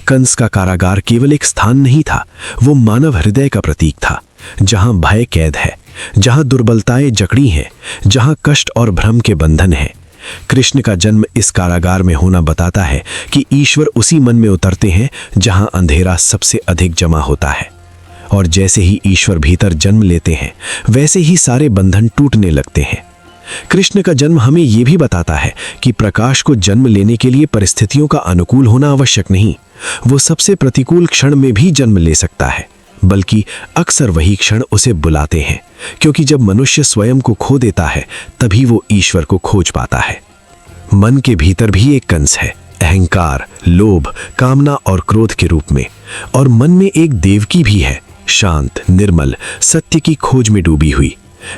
कंस का कारागार केवल एक स्थान नहीं था, वो मानव हृदय का प्रतीक था, जहां भय कैद है, जहां दुर्बलताएं जकड़ी हैं, जहां कष्ट और भ्रम के बंधन हैं। कृष्ण का जन्म इस कारागार में होना बताता है कि ईश्वर उसी मन में उतरते हैं जहां अंधेरा सबसे अधिक जमा होता है। और जैसे ही ईश्वर भीतर जन्म लेते हैं, वैसे ही सारे बंधन टूटने लगते हैं। कृष्ण का जन्म हमें यह भी बताता है कि प्रकाश को जन्म लेने के लिए परिस्थितियों का अनुकूल होना आवश्यक नहीं, वो सबसे प्रतिकूल क्षण में भी जन्म ले सकता है, बल्कि अक्सर वही क्षण उसे बुलाते हैं, क्योंकि जब मनुष्य स्वयं को खो देता है, तभी वो ईश्वर को खोज पाता है। मन के भीतर भी एक कंस है, अहंकार, लोभ, कामना और क्रोध के रूप में, और मन में एक देवकी भी है, शांत, निर्मल, सत्य की खोज में डूबी हुई।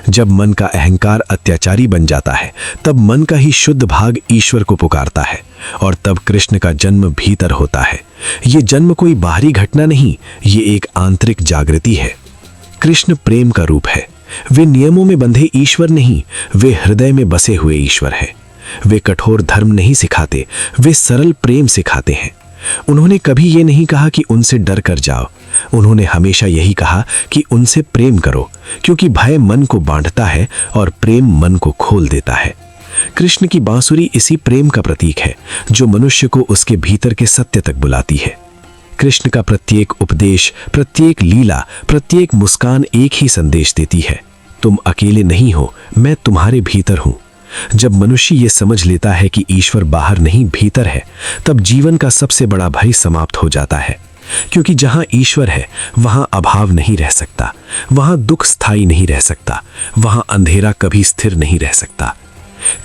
जब मन का अहंकार अत्याचारी बन जाता है, तब मन का ही शुद्ध भाग ईश्वर को पुकारता है, और तब कृष्ण का जन्म भीतर होता है। ये जन्म कोई बाहरी घटना नहीं, ये एक आंतरिक जागृति है। कृष्ण प्रेम का रूप है। वे नियमों में बंधे ईश्वर नहीं, वे हृदय में बसे हुए ईश्वर हैं। वे कठोर धर्म नहीं सिखाते, वे सरल प्रेम सिखाते हैं। उन्होंने कभी ये नहीं कहा कि उनसे डर कर जाओ, उन्होंने हमेशा यही कहा कि उनसे प्रेम करो, क्योंकि भय मन को बांधता है और प्रेम मन को खोल देता है। कृष्ण की बांसुरी इसी प्रेम का प्रतीक है, जो मनुष्य को उसके भीतर के सत्य तक बुलाती है। कृष्ण का प्रत्येक उपदेश, प्रत्येक लीला, प्रत्येक मुस्कान एक ही संदेश देती है, तुम अकेले नहीं हो, मैं तुम्हारे भीतर हूं। जब मनुष्य ये समझ लेता है कि ईश्वर बाहर नहीं भीतर है, तब जीवन का सबसे बड़ा भय समाप्त हो जाता है, क्योंकि जहां ईश्वर है वहां अभाव नहीं रह सकता, वहां दुख स्थायी नहीं रह सकता, वहां अंधेरा कभी स्थिर नहीं रह सकता।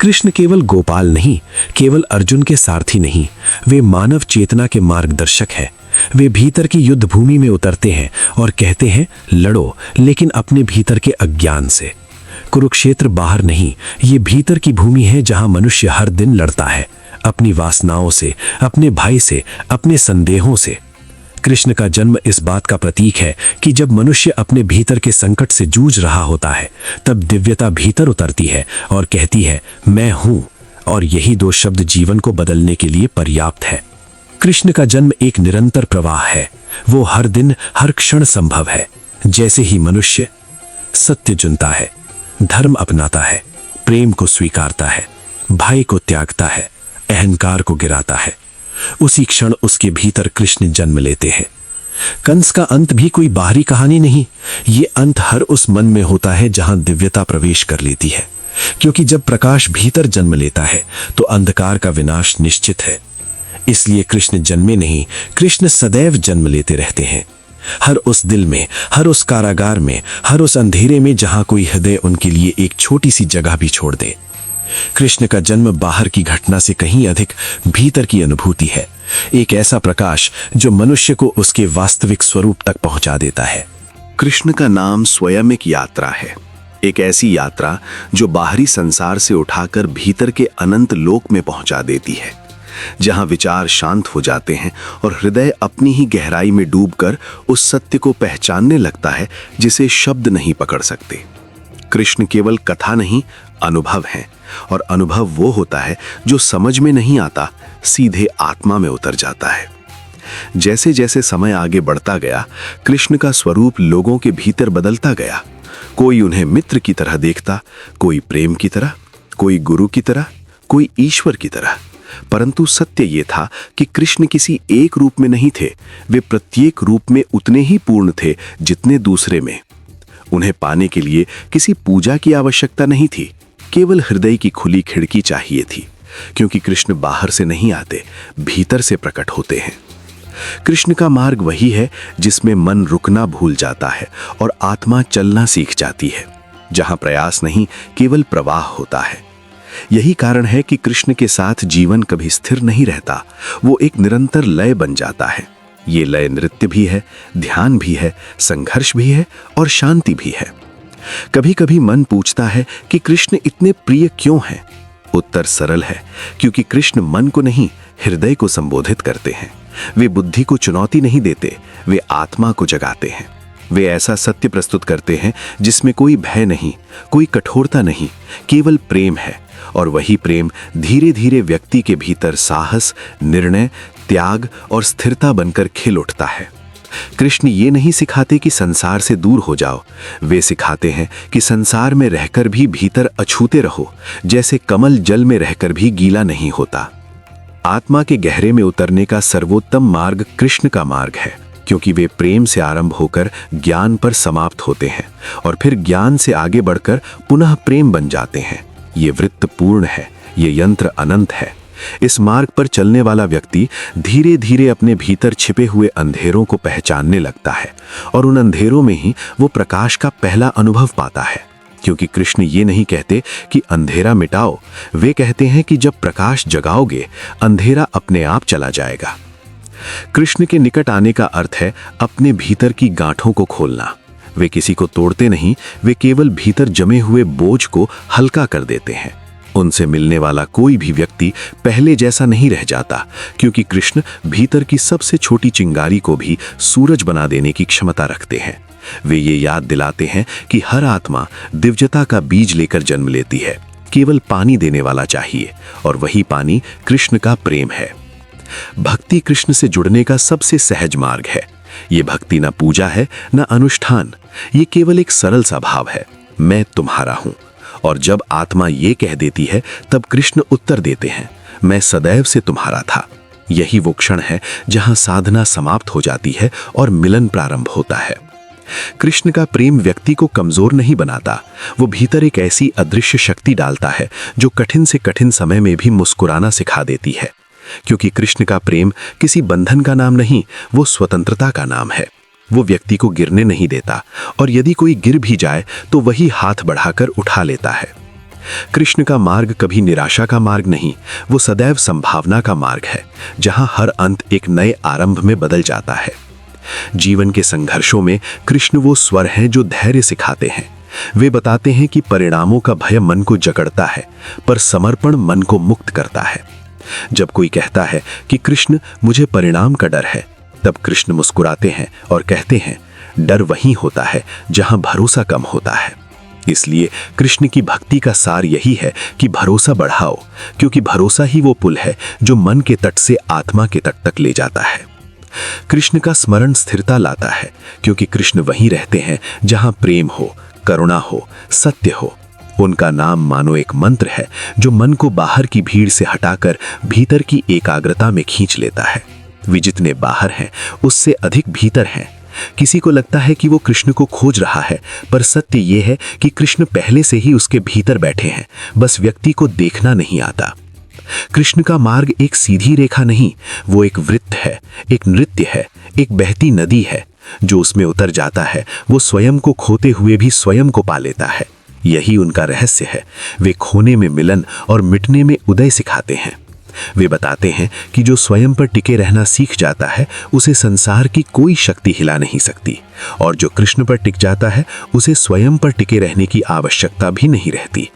कृष्ण केवल गोपाल नहीं, केवल अर्जुन के सारथी नहीं, वे मानव चेतना के मार्गदर्शक हैं। वे भीतर की युद्ध भूमि में उतरते हैं और कहते हैं, लड़ो, लेकिन अपने भीतर के अज्ञान से। कुरुक्षेत्र बाहर नहीं, ये भीतर की भूमि है जहां मनुष्य हर दिन लड़ता है, अपनी वासनाओं से, अपने भय से, अपने संदेहों से। कृष्ण का जन्म इस बात का प्रतीक है कि जब मनुष्य अपने भीतर के संकट से जूझ रहा होता है, तब दिव्यता भीतर उतरती है और कहती है, मैं हूं। और यही 2 शब्द जीवन को बदलने के लिए पर्याप्त है। कृष्ण का जन्म एक निरंतर प्रवाह है, वो हर दिन, हर क्षण संभव है। जैसे ही मनुष्य सत्य चुनता है, धर्म अपनाता है, प्रेम को स्वीकारता है, भय को त्यागता है, अहंकार को गिराता है, उसी क्षण उसके भीतर कृष्ण जन्म लेते हैं। कंस का अंत भी कोई बाहरी कहानी नहीं, ये अंत हर उस मन में होता है जहां दिव्यता प्रवेश कर लेती है, क्योंकि जब प्रकाश भीतर जन्म लेता है तो अंधकार का विनाश निश्चित है। इसलिए कृष्ण जन्मे नहीं, कृष्ण सदैव जन्म लेते रहते हैं, हर उस दिल में, हर उस कारागार में, हर उस अंधेरे में जहां कोई हृदय उनके लिए एक छोटी सी जगह भी छोड़ दे। कृष्ण का जन्म बाहर की घटना से कहीं अधिक भीतर की अनुभूति है, एक ऐसा प्रकाश जो मनुष्य को उसके वास्तविक स्वरूप तक पहुंचा देता है। कृष्ण का नाम स्वयं एक यात्रा है, एक ऐसी यात्रा जो बाहरी संसार से उठाकर भीतर के अनंत लोक में पहुंचा देती है, जहां विचार शांत हो जाते हैं और हृदय अपनी ही गहराई में डूबकर उस सत्य को पहचानने लगता है जिसे शब्द नहीं पकड़ सकते। कृष्ण केवल कथा नहीं, अनुभव है, और अनुभव वो होता है जो समझ में नहीं आता, सीधे आत्मा में उतर जाता है। जैसे जैसे समय आगे बढ़ता गया, कृष्ण का स्वरूप लोगों के भीतर बदलता गया। कोई उन्हें मित्र की तरह देखता, कोई प्रेम की तरह, कोई गुरु की तरह, कोई ईश्वर की तरह। परंतु सत्य ये था कि कृष्ण किसी एक रूप में नहीं थे, वे प्रत्येक रूप में उतने ही पूर्ण थे जितने दूसरे में। उन्हें पाने के लिए किसी पूजा की आवश्यकता नहीं थी, केवल हृदय की खुली खिड़की चाहिए थी, क्योंकि कृष्ण बाहर से नहीं आते, भीतर से प्रकट होते हैं। कृष्ण का मार्ग वही है जिसमें मन रुकना भूल जाता है और आत्मा चलना सीख जाती है, जहां प्रयास नहीं, केवल प्रवाह होता है। यही कारण है कि कृष्ण के साथ जीवन कभी स्थिर नहीं रहता, वो एक निरंतर लय बन जाता है। ये लय नृत्य भी है, ध्यान भी है, संघर्ष भी है और शांति भी है। कभी कभी मन पूछता है कि कृष्ण इतने प्रिय क्यों हैं? उत्तर सरल है, क्योंकि कृष्ण मन को नहीं, हृदय को संबोधित करते हैं। वे बुद्धि को चुनौती नहीं देते, वे आत्मा को जगाते हैं। वे ऐसा सत्य प्रस्तुत करते हैं जिसमें कोई भय नहीं, कोई कठोरता नहीं, केवल प्रेम है। और वही प्रेम धीरे धीरे व्यक्ति के भीतर साहस, निर्णय, त्याग और स्थिरता बनकर खिल उठता है। कृष्ण ये नहीं सिखाते कि संसार से दूर हो जाओ, वे सिखाते हैं कि संसार में रहकर भी भीतर अछूते रहो, जैसे कमल जल में रहकर भी गीला नहीं होता। आत्मा के गहरे में उतरने का सर्वोत्तम मार्ग कृष्ण का मार्ग है, क्योंकि वे प्रेम से आरंभ होकर ज्ञान पर समाप्त होते हैं और फिर ज्ञान से आगे बढ़कर पुनः प्रेम बन जाते हैं। ये वृत्त पूर्ण है, ये यंत्र अनंत है। इस मार्ग पर चलने वाला व्यक्ति धीरे धीरे अपने भीतर छिपे हुए अंधेरों को पहचानने लगता है और उन अंधेरों में ही वो प्रकाश का पहला अनुभव पाता है। क्योंकि कृष्ण ये नहीं कहते कि अंधेरा मिटाओ, वे कहते हैं कि जब प्रकाश जगाओगे, अंधेरा अपने आप चला जाएगा। कृष्ण के निकट आने का अर्थ है अपने भीतर की गांठों को खोलना। वे किसी को तोड़ते नहीं, वे केवल भीतर जमे हुए बोझ को हल्का कर देते हैं। उनसे मिलने वाला कोई भी व्यक्ति पहले जैसा नहीं रह जाता, क्योंकि कृष्ण भीतर की सबसे छोटी चिंगारी को भी सूरज बना देने की क्षमता रखते हैं। वे ये याद दिलाते हैं कि हर आत्मा दिव्यता का बीज लेकर जन्म लेती है, केवल पानी देने वाला चाहिए, और वही पानी कृष्ण का प्रेम है। भक्ति कृष्ण से जुड़ने का सबसे सहज मार्ग है। ये भक्ति न पूजा है, न अनुष्ठान, ये केवल एक सरल सा भाव है, मैं तुम्हारा हूं। और जब आत्मा ये कह देती है, तब कृष्ण उत्तर देते हैं, मैं सदैव से तुम्हारा था। यही वो क्षण है जहां साधना समाप्त हो जाती है और मिलन प्रारंभ होता है। कृष्ण का प्रेम व्यक्ति को कमजोर नहीं बनाता, वो भीतर एक ऐसी अदृश्य शक्ति डालता है जो कठिन से कठिन समय में भी मुस्कुराना सिखा देती है। क्योंकि कृष्ण का प्रेम किसी बंधन का नाम नहीं, वो स्वतंत्रता का नाम है। वो व्यक्ति को गिरने नहीं देता, और यदि कोई गिर भी जाए तो वही हाथ बढ़ाकर उठा लेता है। कृष्ण का मार्ग कभी निराशा का मार्ग नहीं, वो सदैव संभावना का मार्ग है, जहां हर अंत एक नए आरंभ में बदल जाता है। जीवन के संघर्षों में कृष्ण वो स्वर हैं जो धैर्य सिखाते हैं। वे बताते हैं कि परिणामों का भय मन को जकड़ता है, पर समर्पण मन को मुक्त करता है। जब कोई कहता है कि कृष्ण मुझे परिणाम का डर है, तब कृष्ण मुस्कुराते हैं और कहते हैं, डर वहीं होता है जहां भरोसा कम होता है। इसलिए कृष्ण की भक्ति का सार यही है कि भरोसा बढ़ाओ, क्योंकि भरोसा ही वो पुल है जो मन के तट से आत्मा के तट तक ले जाता है। कृष्ण का स्मरण स्थिरता लाता है, क्योंकि कृष्ण वहीं रहते हैं जहां प्रेम हो, करुणा हो, सत्य हो। उनका नाम मानो एक मंत्र है जो मन को बाहर की भीड़ से हटाकर भीतर की एकाग्रता में खींच लेता है। वे जितने बाहर हैं उससे अधिक भीतर हैं। किसी को लगता है कि वो कृष्ण को खोज रहा है, पर सत्य ये है कि कृष्ण पहले से ही उसके भीतर बैठे हैं, बस व्यक्ति को देखना नहीं आता। कृष्ण का मार्ग एक सीधी रेखा नहीं, वो एक वृत्त है, एक नृत्य है, एक बहती नदी है। जो उसमें उतर जाता है वो स्वयं को खोते हुए भी स्वयं को पा लेता है। यही उनका रहस्य है। वे खोने में मिलन और मिटने में उदय सिखाते हैं। वे बताते हैं कि जो स्वयं पर टिके रहना सीख जाता है उसे संसार की कोई शक्ति हिला नहीं सकती, और जो कृष्ण पर टिक जाता है उसे स्वयं पर टिके रहने की आवश्यकता भी नहीं रहती।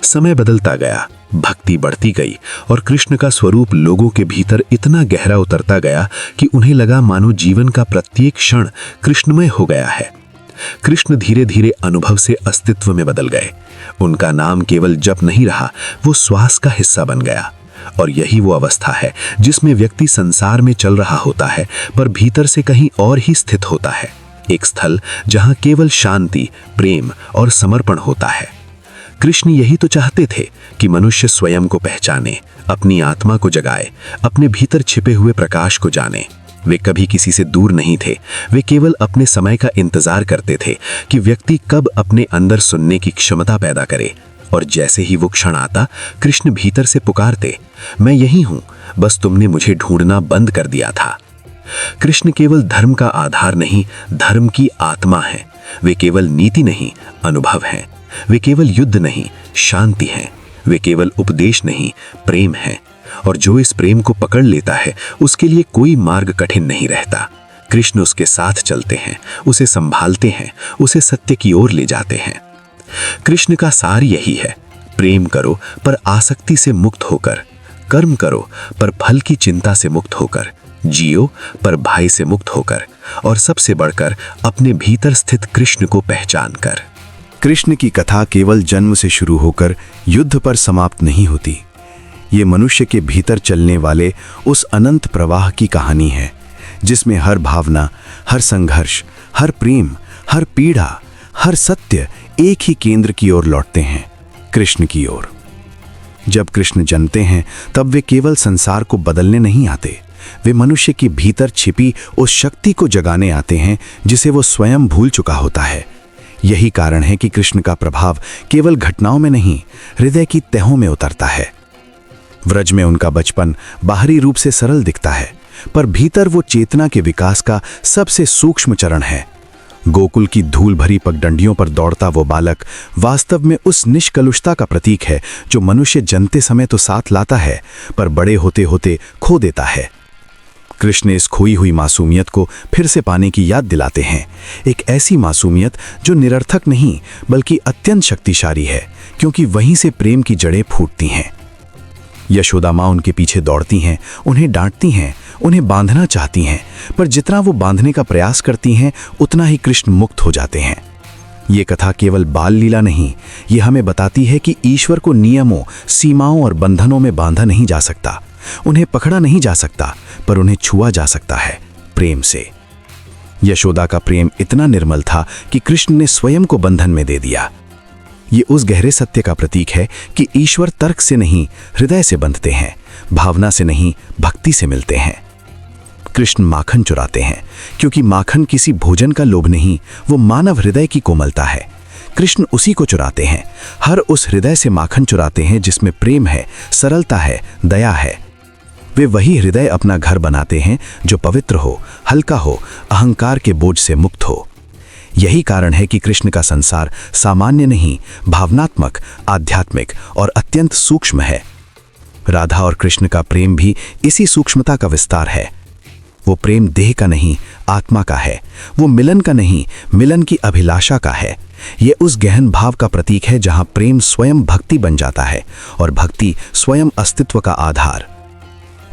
समय बदलता गया, भक्ति बढ़ती गई, और कृष्ण का स्वरूप लोगों के भीतर इतना गहरा उतरता गया कि उन्हें लगा मानो जीवन का प्रत्येक क्षण कृष्णमय हो गया है। कृष्ण धीरे धीरे अनुभव से अस्तित्व में बदल गए। उनका नाम केवल जप नहीं रहा, वो श्वास का हिस्सा बन गया। और यही वो अवस्था है जिसमें व्यक्ति संसार में चल रहा होता है, पर भीतर से कहीं और ही स्थित होता है। एक स्थल जहां केवल शांति, प्रेम और समर्पण होता है। कृष्ण यही तो चाहते थे कि मनुष्य स्वयं को पहचाने, अपनी आत्मा को जगाए, अपने भीतर छिपे हुए प्रकाश को जाने। वे कभी किसी से दूर नहीं थे, वे केवल अपने समय का इंतजार करते थे कि व्यक्ति कब अपने अंदर सुनने की क्षमता पैदा करे। और जैसे ही वो क्षण आता, कृष्ण भीतर से पुकारते, मैं यही हूं, बस तुमने मुझे ढूंढना बंद कर दिया था। कृष्ण केवल धर्म का आधार नहीं, धर्म की आत्मा है। वे केवल नीति नहीं, अनुभव हैं। वे केवल युद्ध नहीं, शांति हैं। वे केवल उपदेश नहीं, प्रेम है। और जो इस प्रेम को पकड़ लेता है उसके लिए कोई मार्ग कठिन नहीं रहता। कृष्ण उसके साथ चलते हैं, उसे संभालते हैं, उसे सत्य की ओर ले जाते हैं। कृष्ण का सार यही है, प्रेम करो पर आसक्ति से मुक्त होकर, कर्म करो पर फल की चिंता से मुक्त होकर, जियो पर भय से मुक्त होकर, और सबसे बढ़कर अपने भीतर स्थित कृष्ण को पहचान कर। कृष्ण की कथा केवल जन्म से शुरू होकर युद्ध पर समाप्त नहीं होती। ये मनुष्य के भीतर चलने वाले उस अनंत प्रवाह की कहानी है, जिसमें हर भावना, हर संघर्ष, हर प्रेम, हर पीड़ा, हर सत्य एक ही केंद्र की ओर लौटते हैं, कृष्ण की ओर। जब कृष्ण जन्मते हैं तब वे केवल संसार को बदलने नहीं आते, वे मनुष्य के भीतर छिपी उस शक्ति को जगाने आते हैं जिसे वो स्वयं भूल चुका होता है। यही कारण है कि कृष्ण का प्रभाव केवल घटनाओं में नहीं, हृदय की तहों में उतरता है। व्रज में उनका बचपन बाहरी रूप से सरल दिखता है, पर भीतर वो चेतना के विकास का सबसे सूक्ष्म चरण है। गोकुल की धूल भरी पगडंडियों पर दौड़ता वो बालक वास्तव में उस निष्कलुषता का प्रतीक है जो मनुष्य जन्मते समय तो साथ लाता है, पर बड़े होते होते खो देता है। कृष्ण इस खोई हुई मासूमियत को फिर से पाने की याद दिलाते हैं, एक ऐसी मासूमियत जो निरर्थक नहीं बल्कि अत्यंत शक्तिशाली है, क्योंकि वहीं से प्रेम की जड़ें फूटती हैं। यशोदा माँ उनके पीछे दौड़ती हैं, उन्हें डांटती हैं, उन्हें बांधना चाहती हैं, पर जितना वो बांधने का प्रयास करती हैं उतना ही कृष्ण मुक्त हो जाते हैं। ये कथा केवल बाल लीला नहीं, ये हमें बताती है कि ईश्वर को नियमों, सीमाओं और बंधनों में बांधा नहीं जा सकता, उन्हें पकड़ा नहीं जा सकता, पर उन्हें छुआ जा सकता है प्रेम से। यशोदा का प्रेम इतना निर्मल था कि कृष्ण ने स्वयं को बंधन में दे दिया। ये उस गहरे सत्य का प्रतीक है कि ईश्वर तर्क से नहीं, हृदय से बंधते हैं, भावना से नहीं, भक्ति से मिलते हैं। कृष्ण माखन चुराते हैं, क्योंकि माखन किसी भोजन का लोभ नहीं, वो मानव हृदय की कोमलता है। कृष्ण उसी को चुराते हैं, हर उस हृदय से माखन चुराते हैं जिसमें प्रेम है, सरलता है, दया है। वे वही हृदय अपना घर बनाते हैं जो पवित्र हो, हल्का हो, अहंकार के बोझ से मुक्त हो। यही कारण है कि कृष्ण का संसार सामान्य नहीं, भावनात्मक, आध्यात्मिक और अत्यंत सूक्ष्म है। राधा और कृष्ण का प्रेम भी इसी सूक्ष्मता का विस्तार है। वो प्रेम देह का नहीं, आत्मा का है। वो मिलन का नहीं, मिलन की अभिलाषा का है। ये उस गहन भाव का प्रतीक है जहां प्रेम स्वयं भक्ति बन जाता है और भक्ति स्वयं अस्तित्व का आधार।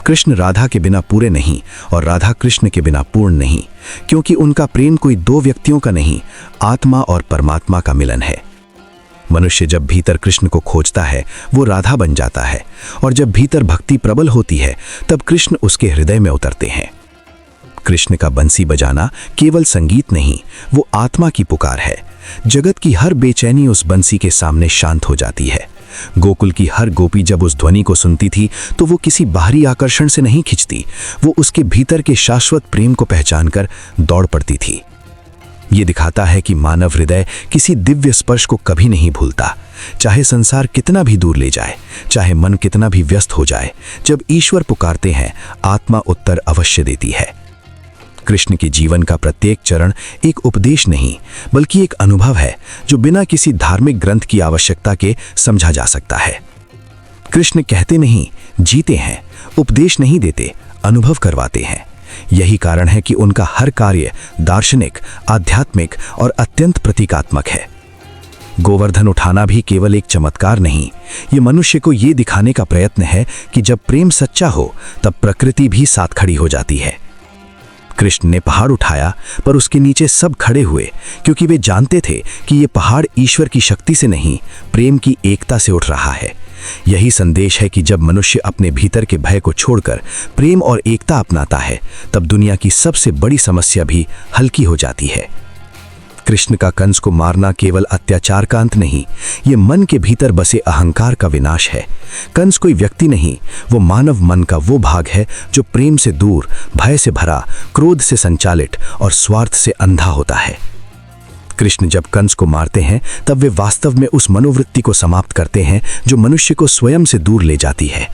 कृष्ण राधा के बिना पूरे नहीं और राधा कृष्ण के बिना पूर्ण नहीं, क्योंकि उनका प्रेम कोई दो व्यक्तियों का नहीं, आत्मा और परमात्मा का मिलन है। मनुष्य जब भीतर कृष्ण को खोजता है वो राधा बन जाता है, और जब भीतर भक्ति प्रबल होती है तब कृष्ण उसके हृदय में उतरते हैं। कृष्ण का बंसी बजाना केवल संगीत नहीं, वो आत्मा की पुकार है। जगत की हर बेचैनी उस बंसी के सामने शांत हो जाती है। गोकुल की हर गोपी जब उस ध्वनि को सुनती थी तो वो किसी बाहरी आकर्षण से नहीं खिंचती, वो उसके भीतर के शाश्वत प्रेम को पहचानकर दौड़ पड़ती थी। ये दिखाता है कि मानव हृदय किसी दिव्य स्पर्श को कभी नहीं भूलता, चाहे संसार कितना भी दूर ले जाए, चाहे मन कितना भी व्यस्त हो जाए। जब ईश्वर पुकारते हैं, आत्मा उत्तर अवश्य देती है। कृष्ण के जीवन का प्रत्येक चरण एक उपदेश नहीं बल्कि एक अनुभव है जो बिना किसी धार्मिक ग्रंथ की आवश्यकता के समझा जा सकता है। कृष्ण कहते नहीं, जीते हैं, उपदेश नहीं देते, अनुभव करवाते हैं। यही कारण है कि उनका हर कार्य दार्शनिक, आध्यात्मिक और अत्यंत प्रतीकात्मक है। गोवर्धन उठाना भी केवल एक चमत्कार नहीं, ये मनुष्य को ये दिखाने का प्रयत्न है कि जब प्रेम सच्चा हो तब प्रकृति भी साथ खड़ी हो जाती है। कृष्ण ने पहाड़ उठाया पर उसके नीचे सब खड़े हुए, क्योंकि वे जानते थे कि ये पहाड़ ईश्वर की शक्ति से नहीं, प्रेम की एकता से उठ रहा है। यही संदेश है कि जब मनुष्य अपने भीतर के भय को छोड़कर प्रेम और एकता अपनाता है तब दुनिया की सबसे बड़ी समस्या भी हल्की हो जाती है। कृष्ण का कंस को मारना केवल अत्याचार का अंत नहीं, ये मन के भीतर बसे अहंकार का विनाश है। कंस कोई व्यक्ति नहीं, वो मानव मन का वो भाग है जो प्रेम से दूर, भय से भरा, क्रोध से संचालित और स्वार्थ से अंधा होता है। कृष्ण जब कंस को मारते हैं तब वे वास्तव में उस मनोवृत्ति को समाप्त करते हैं जो मनुष्य को स्वयं से दूर ले जाती है।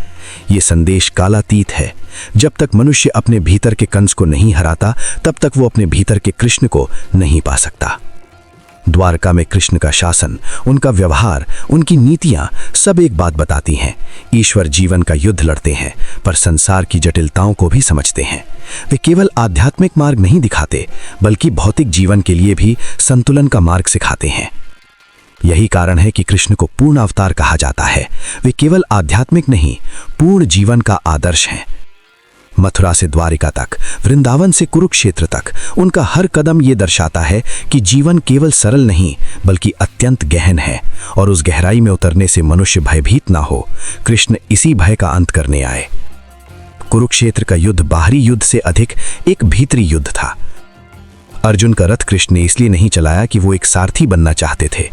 ये संदेश कालातीत है। जब तक मनुष्य अपने भीतर के कंस को नहीं हराता तब तक वो अपने भीतर के कृष्ण को नहीं पा सकता। द्वारका में कृष्ण का शासन, उनका व्यवहार, उनकी नीतियां सब एक बात बताती हैं। ईश्वर जीवन का युद्ध लड़ते हैं, पर संसार की जटिलताओं को भी समझते हैं। वे केवल आध्यात्मिक मार्ग नहीं दिखाते, बल्कि भौतिक जीवन के लिए भी संतुलन का मार्ग सिखाते हैं। यही कारण है कि कृष्ण को पूर्ण अवतार कहा जाता है। वे केवल आध्यात्मिक नहीं, पूर्ण जीवन का आदर्श हैं। मथुरा से द्वारिका तक, वृंदावन से कुरुक्षेत्र तक, उनका हर कदम ये दर्शाता है कि जीवन केवल सरल नहीं बल्कि अत्यंत गहन है, और उस गहराई में उतरने से मनुष्य भयभीत ना हो। कृष्ण इसी भय का अंत करने आए। कुरुक्षेत्र का युद्ध बाहरी युद्ध से अधिक एक भीतरी युद्ध था। अर्जुन का रथ कृष्ण ने इसलिए नहीं चलाया कि वो एक सारथी बनना चाहते थे।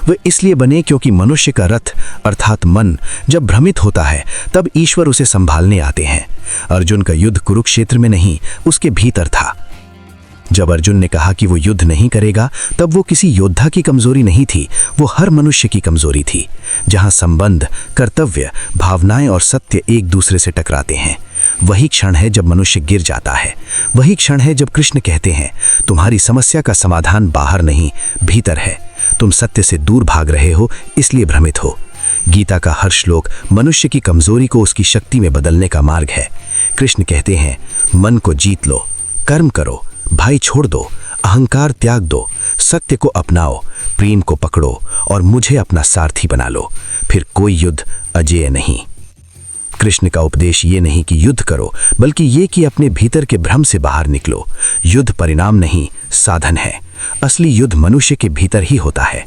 वे इसलिए बने क्योंकि मनुष्य का रथ अर्थात मन जब भ्रमित होता है तब ईश्वर उसे संभालने आते हैं। अर्जुन का युद्ध कुरुक्षेत्र में नहीं, उसके भीतर था। जब अर्जुन ने कहा कि वो युद्ध नहीं करेगा, तब वो किसी योद्धा की कमजोरी नहीं थी, वो हर मनुष्य की कमजोरी थी। जहां संबंध, कर्तव्य, भावनाएं और सत्य एक दूसरे से टकराते हैं, वही क्षण है जब मनुष्य गिर जाता है। वही क्षण है जब कृष्ण कहते हैं, तुम्हारी समस्या का समाधान बाहर नहीं, भीतर है। तुम सत्य से दूर भाग रहे हो, इसलिए भ्रमित हो। गीता का हर श्लोक मनुष्य की कमजोरी को उसकी शक्ति में बदलने का मार्ग है। कृष्ण कहते हैं, मन को जीत लो, कर्म करो, भय छोड़ दो, अहंकार त्याग दो, सत्य को अपनाओ, प्रेम को पकड़ो और मुझे अपना सारथी बना लो, फिर कोई युद्ध अजेय नहीं। कृष्ण का उपदेश ये नहीं कि युद्ध करो, बल्कि ये कि अपने भीतर के भ्रम से बाहर निकलो। युद्ध परिणाम नहीं, साधन है। असली युद्ध मनुष्य के भीतर ही होता है।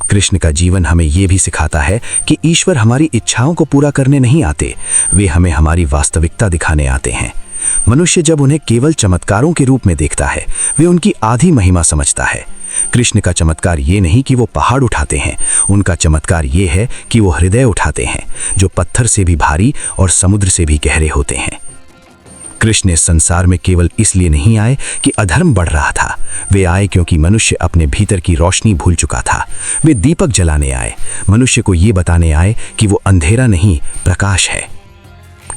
कृष्ण का जीवन हमें यह भी सिखाता है कि ईश्वर हमारी इच्छाओं को पूरा करने नहीं आते, वे हमें हमारी वास्तविकता दिखाने आते हैं। मनुष्य जब उन्हें केवल चमत्कारों के रूप में देखता है, वे उनकी आधी महिमा समझता है। कृष्ण का चमत्कार ये नहीं कि वो पहाड़ उठाते हैं, उनका चमत्कार ये है कि वो हृदय उठाते हैं, जो पत्थर से भी भारी और समुद्र से भी गहरे होते हैं। कृष्ण इस संसार में केवल इसलिए नहीं आए कि अधर्म बढ़ रहा था, वे आए क्योंकि मनुष्य अपने भीतर की रोशनी भूल चुका था। वे दीपक जलाने आए, मनुष्य को ये बताने आए कि वो अंधेरा नहीं, प्रकाश है।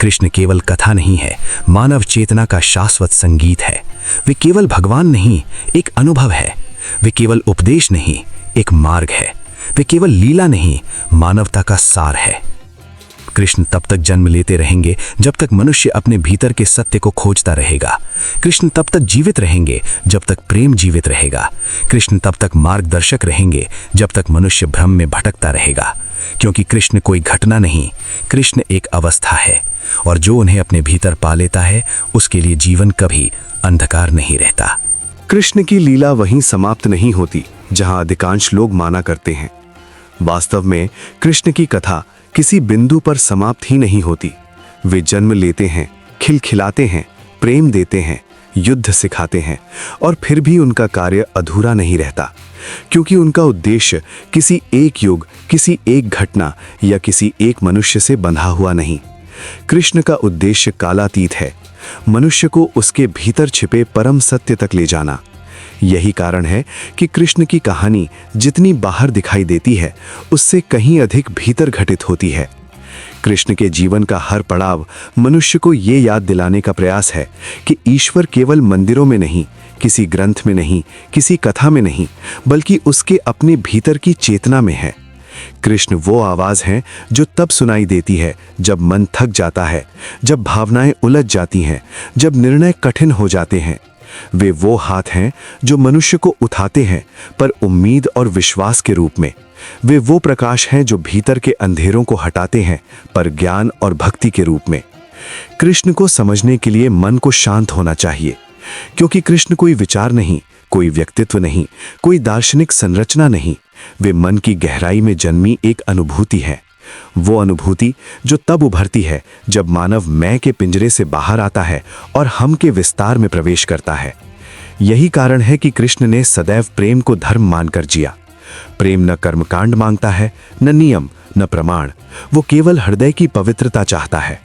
कृष्ण केवल कथा नहीं है, मानव चेतना का शाश्वत संगीत है। वे केवल भगवान नहीं, एक अनुभव है। वे केवल उपदेश नहीं, एक मार्ग है। वे केवल लीला नहीं, मानवता का सार है। कृष्ण तब तक जन्म लेते रहेंगे जब तक मनुष्य अपने भीतर के सत्य को खोजता रहेगा। कृष्ण तब तक जीवित रहेंगे जब तक प्रेम जीवित रहेगा। कृष्ण तब तक मार्गदर्शक रहेंगे जब तक मनुष्य भ्रम में भटकता रहेगा। क्योंकि कृष्ण कोई घटना नहीं, कृष्ण एक अवस्था है, और जो उन्हें अपने भीतर पा लेता है उसके लिए जीवन कभी अंधकार नहीं रहता। कृष्ण की लीला वहीं समाप्त नहीं होती जहां अधिकांश लोग माना करते हैं। वास्तव में कृष्ण की कथा किसी बिंदु पर समाप्त ही नहीं होती। वे जन्म लेते हैं, खिलखिलाते हैं, प्रेम देते हैं, युद्ध सिखाते हैं, और फिर भी उनका कार्य अधूरा नहीं रहता, क्योंकि उनका उद्देश्य किसी एक युग, किसी एक घटना या किसी एक मनुष्य से बंधा हुआ नहीं। कृष्ण का उद्देश्य कालातीत है, मनुष्य को उसके भीतर छिपे परम सत्य तक ले जाना। यही कारण है कि कृष्ण की कहानी जितनी बाहर दिखाई देती है, उससे कहीं अधिक भीतर घटित होती है। कृष्ण के जीवन का हर पड़ाव मनुष्य को ये याद दिलाने का प्रयास है कि ईश्वर केवल मंदिरों में नहीं, किसी ग्रंथ में नहीं, किसी कथा में नहीं, बल्कि उसके अपने भीतर की चेतना में है। कृष्ण वो आवाज है जो तब सुनाई देती है जब मन थक जाता है, जब भावनाएं उलझ जाती हैं, जब निर्णय कठिन हो जाते हैं। वे वो हाथ हैं जो मनुष्य को उठाते हैं, पर उम्मीद और विश्वास के रूप में। वे वो प्रकाश हैं जो भीतर के अंधेरों को हटाते हैं, पर ज्ञान और भक्ति के रूप में। कृष्ण को समझने के लिए मन को शांत होना चाहिए, क्योंकि कृष्ण कोई विचार नहीं, कोई व्यक्तित्व नहीं, कोई दार्शनिक संरचना नहीं। वे मन की गहराई में जन्मी एक अनुभूति है। वो अनुभूति जो तब उभरती है जब मानव मैं के पिंजरे से बाहर आता है और हम के विस्तार में प्रवेश करता है। यही कारण है कि कृष्ण ने सदैव प्रेम को धर्म मानकर जिया। प्रेम न कर्मकांड मांगता है, न नियम, न प्रमाण। वो केवल हृदय की पवित्रता चाहता है।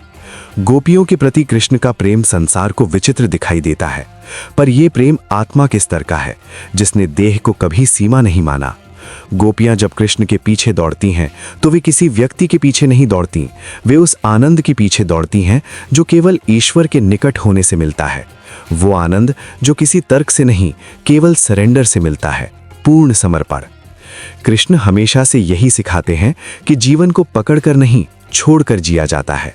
गोपियों के प्रति कृष्ण का प्रेम संसार को विचित्र दिखाई देता है, पर यह प्रेम आत्मा के स्तर का है, जिसने देह को कभी सीमा नहीं माना। गोपियां जब कृष्ण के पीछे दौड़ती हैं तो वे किसी व्यक्ति के पीछे नहीं दौड़ती, वे उस आनंद के पीछे दौड़ती हैं जो केवल ईश्वर के निकट होने से मिलता है। वो आनंद जो किसी तर्क से नहीं, केवल सरेंडर से मिलता है, पूर्ण समर्पण। कृष्ण हमेशा से यही सिखाते हैं कि जीवन को पकड़कर नहीं, छोड़कर जिया जाता है।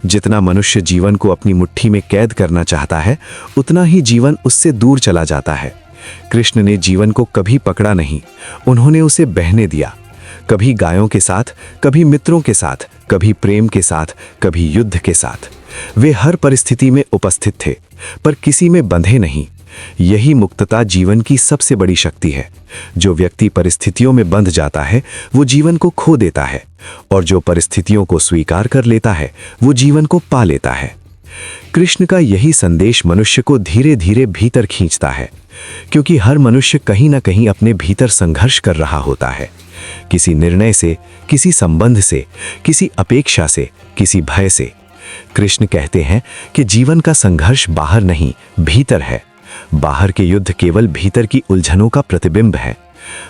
जितना मनुष्य जीवन को अपनी मुट्ठी में कैद करना चाहता है, उतना ही जीवन उससे दूर चला जाता है। कृष्ण ने जीवन को कभी पकड़ा नहीं, उन्होंने उसे बहने दिया। कभी गायों के साथ, कभी मित्रों के साथ, कभी प्रेम के साथ, कभी युद्ध के साथ। वे हर परिस्थिति में उपस्थित थे, पर किसी में बंधे नहीं। यही मुक्तता जीवन की सबसे बड़ी शक्ति है। जो व्यक्ति परिस्थितियों में बंध जाता है, वो जीवन को खो देता है, और जो परिस्थितियों को स्वीकार कर लेता है, वो जीवन को पा लेता है। कृष्ण का यही संदेश मनुष्य को धीरे धीरे भीतर खींचता है, क्योंकि हर मनुष्य कहीं ना कहीं अपने भीतर संघर्ष कर रहा होता है। किसी निर्णय से, किसी संबंध से, किसी अपेक्षा से, किसी भय से। कृष्ण कहते हैं कि जीवन का संघर्ष बाहर नहीं, भीतर है। बाहर के युद्ध केवल भीतर की उलझनों का प्रतिबिंब है।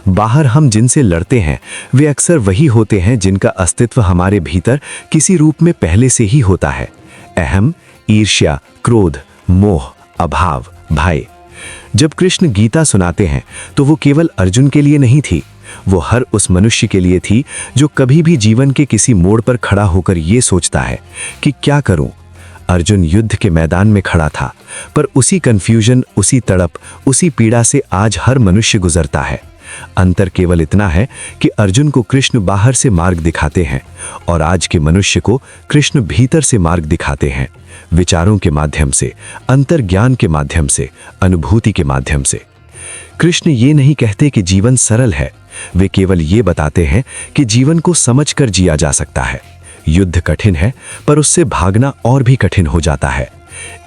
बाहर हम जिनसे लड़ते हैं, वे अक्सर वही होते हैं जिनका अस्तित्व हमारे भीतर किसी रूप में पहले से ही होता है। अहम, ईर्ष्या, क्रोध, मोह, अभाव, भय। जब कृष्ण गीता सुनाते हैं तो वो केवल अर्जुन के लिए नहीं थी, वो हर उस मनुष्य के लिए थी जो कभी भी जीवन के किसी मोड़ पर खड़ा होकर ये सोचता है कि क्या करूं। अर्जुन युद्ध के मैदान में खड़ा था, पर उसी कंफ्यूजन, उसी तड़प, उसी पीड़ा से आज हर मनुष्य गुजरता है। अंतर केवल इतना है कि अर्जुन को कृष्ण बाहर से मार्ग दिखाते हैं, और आज के मनुष्य को कृष्ण भीतर से मार्ग दिखाते हैं। विचारों के माध्यम से, अंतर्ज्ञान के माध्यम से, अनुभूति के माध्यम से। कृष्ण ये नहीं कहते कि जीवन सरल है, वे केवल ये बताते हैं कि जीवन को समझकर जिया जा सकता है। युद्ध कठिन है, पर उससे भागना और भी कठिन हो जाता है।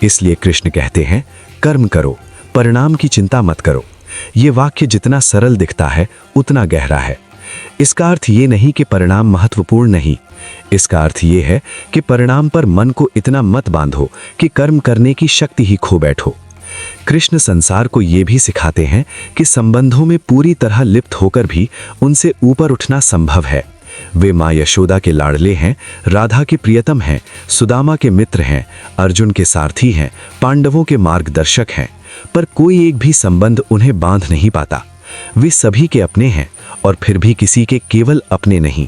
इसलिए कृष्ण कहते हैं, कर्म करो, परिणाम की चिंता मत करो। ये वाक्य जितना सरल दिखता है, उतना गहरा है। इसका अर्थ ये नहीं कि परिणाम महत्वपूर्ण नहीं, इसका अर्थ ये है कि परिणाम पर मन को इतना मत बांधो कि कर्म करने की शक्ति ही खो बैठो। कृष्ण संसार को ये भी सिखाते हैं कि संबंधों में पूरी तरह लिप्त होकर भी उनसे ऊपर उठना संभव है। वे माँ यशोदा के लाडले हैं, राधा के प्रियतम हैं, सुदामा के मित्र हैं, अर्जुन के सारथी हैं, पांडवों के मार्गदर्शक हैं, पर कोई एक भी संबंध उन्हें बांध नहीं पाता। वे सभी के अपने हैं, और फिर भी किसी के केवल अपने नहीं।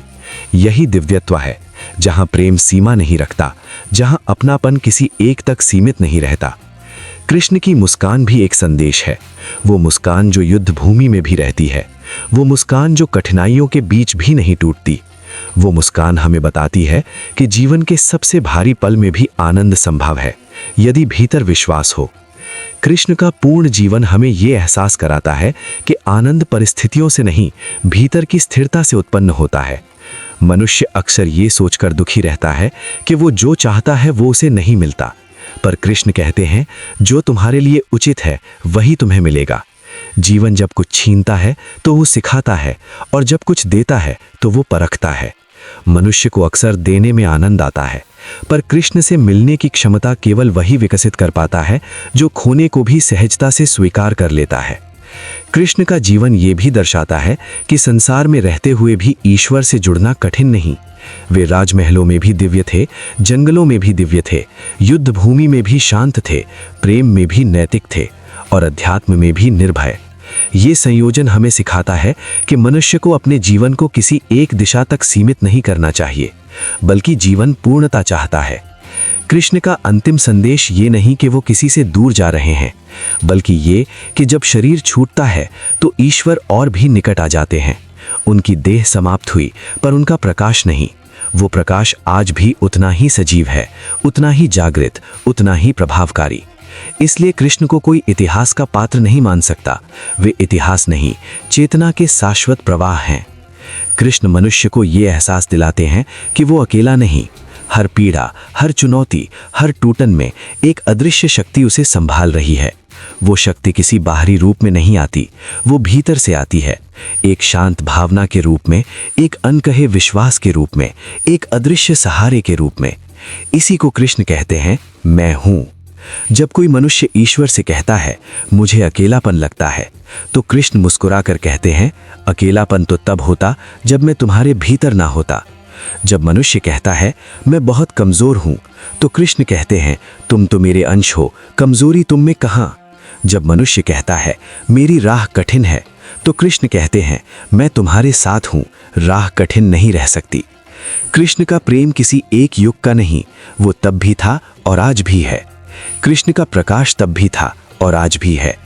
यही दिव्यत्व है, जहां प्रेम सीमा नहीं रखता, जहां अपनापन किसी एक तक सीमित नहीं रहता। कृष्ण की मुस्कान भी एक संदेश है। वो मुस्कान जो युद्ध भूमि में भी रहती है, वो मुस्कान जो कठिनाइयों के बीच भी नहीं टूटती। वो मुस्कान हमें बताती है कि जीवन के सबसे भारी पल में भी आनंद संभव है, यदि भीतर विश्वास हो। कृष्ण का पूर्ण जीवन हमें ये एहसास कराता है कि आनंद परिस्थितियों से नहीं, भीतर की स्थिरता से उत्पन्न होता है। मनुष्य अक्सर ये सोचकर दुखी रहता है कि वो जो चाहता है वो उसे नहीं मिलता, पर कृष्ण कहते हैं, जो तुम्हारे लिए उचित है वही तुम्हें मिलेगा। जीवन जब कुछ छीनता है तो वो सिखाता है, और जब कुछ देता है तो वो परखता है। मनुष्य को अक्सर देने में आनंद आता है, पर कृष्ण से मिलने की क्षमता केवल वही विकसित कर पाता है जो खोने को भी सहजता से स्वीकार कर लेता है। कृष्ण का जीवन ये भी दर्शाता है कि संसार में रहते हुए भी ईश्वर से जुड़ना कठिन नहीं। वे राजमहलों में भी दिव्य थे, जंगलों में भी दिव्य थे, युद्ध भूमि में भी शांत थे, प्रेम में भी नैतिक थे, और अध्यात्म में भी निर्भय। ये संयोजन हमें सिखाता है कि मनुष्य को अपने जीवन को किसी एक दिशा तक सीमित नहीं करना चाहिए, बल्कि जीवन पूर्णता चाहता है। कृष्ण का अंतिम संदेश ये नहीं कि वो किसी से दूर जा रहे हैं, बल्कि ये कि जब शरीर छूटता है तो ईश्वर और भी निकट आ जाते हैं। उनकी देह समाप्त हुई, पर उनका प्रकाश नहीं। वो प्रकाश आज भी उतना ही सजीव है, उतना ही जागृत, उतना ही प्रभावकारी। इसलिए कृष्ण को कोई इतिहास का पात्र नहीं मान सकता। वे इतिहास नहीं, चेतना के शाश्वत प्रवाह हैं। कृष्ण मनुष्य को ये एहसास दिलाते हैं कि वो अकेला नहीं। हर पीड़ा, हर चुनौती, हर टूटन में एक अदृश्य शक्ति उसे संभाल रही है। वो शक्ति किसी बाहरी रूप में नहीं आती, वो भीतर से आती है, एक शांत भावना के रूप में, एक अनकहे विश्वास के रूप में, एक अदृश्य सहारे के रूप में। इसी को कृष्ण कहते हैं, मैं हूं। जब कोई मनुष्य ईश्वर से कहता है, मुझे अकेलापन लगता है, तो कृष्ण मुस्कुराकर कहते हैं, अकेलापन तो तब होता जब मैं तुम्हारे भीतर ना होता। जब मनुष्य कहता है, मैं बहुत कमजोर हूं, तो कृष्ण कहते हैं, तुम तो मेरे अंश हो, कमजोरी तुम में कहां। जब मनुष्य कहता है, मेरी राह कठिन है, तो कृष्ण कहते हैं, मैं तुम्हारे साथ हूं, राह कठिन नहीं रह सकती। कृष्ण का प्रेम किसी एक युग का नहीं, वो तब भी था और आज भी है। कृष्ण का प्रकाश तब भी था और आज भी है।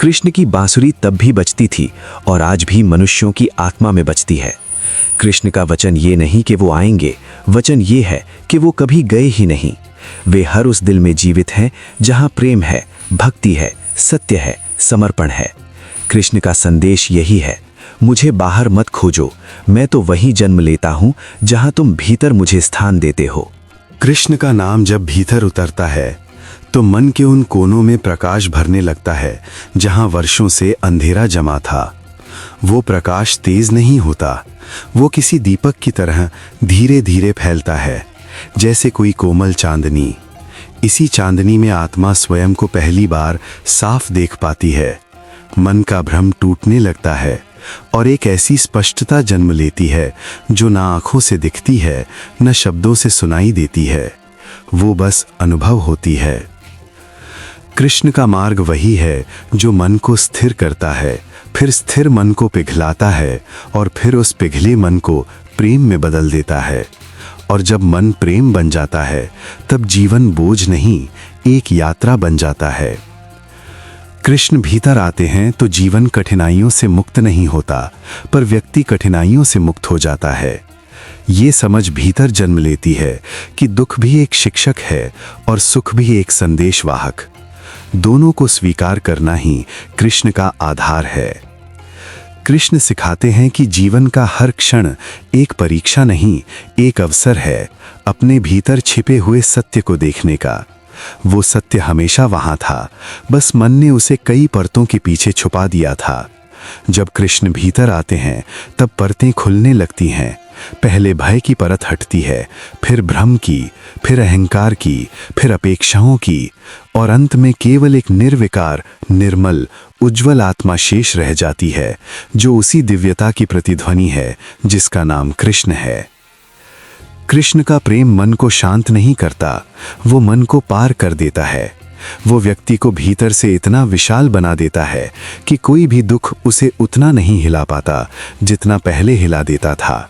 कृष्ण की बांसुरी तब भी बजती थी और आज भी मनुष्यों की आत्मा में बजती है। कृष्ण का वचन ये नहीं कि वो आएंगे, वचन ये है कि वो कभी गए ही नहीं। वे हर उस दिल में जीवित हैं जहां प्रेम है, भक्ति है, सत्य है, समर्पण है। कृष्ण का संदेश यही है, मुझे बाहर मत खोजो, मैं तो वहीं जन्म लेता हूं जहां तुम भीतर मुझे स्थान देते हो। कृष्ण का नाम जब भीतर उतरता है तो मन के उन कोनों में प्रकाश भरने लगता है जहां वर्षों से अंधेरा जमा था। वो प्रकाश तेज नहीं होता, वो किसी दीपक की तरह धीरे धीरे फैलता है, जैसे कोई कोमल चांदनी। इसी चांदनी में आत्मा स्वयं को पहली बार साफ देख पाती है। मन का भ्रम टूटने लगता है और एक ऐसी स्पष्टता जन्म लेती है जो ना आंखों से दिखती है, न शब्दों से सुनाई देती है, वो बस अनुभव होती है। कृष्ण का मार्ग वही है जो मन को स्थिर करता है, फिर स्थिर मन को पिघलाता है और फिर उस पिघले मन को प्रेम में बदल देता है। और जब मन प्रेम बन जाता है तब जीवन बोझ नहीं, एक यात्रा बन जाता है। कृष्ण भीतर आते हैं तो जीवन कठिनाइयों से मुक्त नहीं होता, पर व्यक्ति कठिनाइयों से मुक्त हो जाता है। ये समझ भीतर जन्म लेती है कि दुख भी एक शिक्षक है और सुख भी एक संदेशवाहक। दोनों को स्वीकार करना ही कृष्ण का आधार है। कृष्ण सिखाते हैं कि जीवन का हर क्षण एक परीक्षा नहीं, एक अवसर है अपने भीतर छिपे हुए सत्य को देखने का। वो सत्य हमेशा वहां था, बस मन ने उसे कई परतों के पीछे छुपा दिया था। जब कृष्ण भीतर आते हैं तब परतें खुलने लगती हैं। पहले भय की परत हटती है, फिर भ्रम की, फिर अहंकार की, फिर अपेक्षाओं की, और अंत में केवल एक निर्विकार, निर्मल, उज्जवल आत्मा शेष रह जाती है, जो उसी दिव्यता की प्रतिध्वनि है जिसका नाम कृष्ण है। कृष्ण का प्रेम मन को शांत नहीं करता, वो मन को पार कर देता है। वो व्यक्ति को भीतर से इतना विशाल बना देता है कि कोई भी दुख उसे उतना नहीं हिला पाता जितना पहले हिला देता था।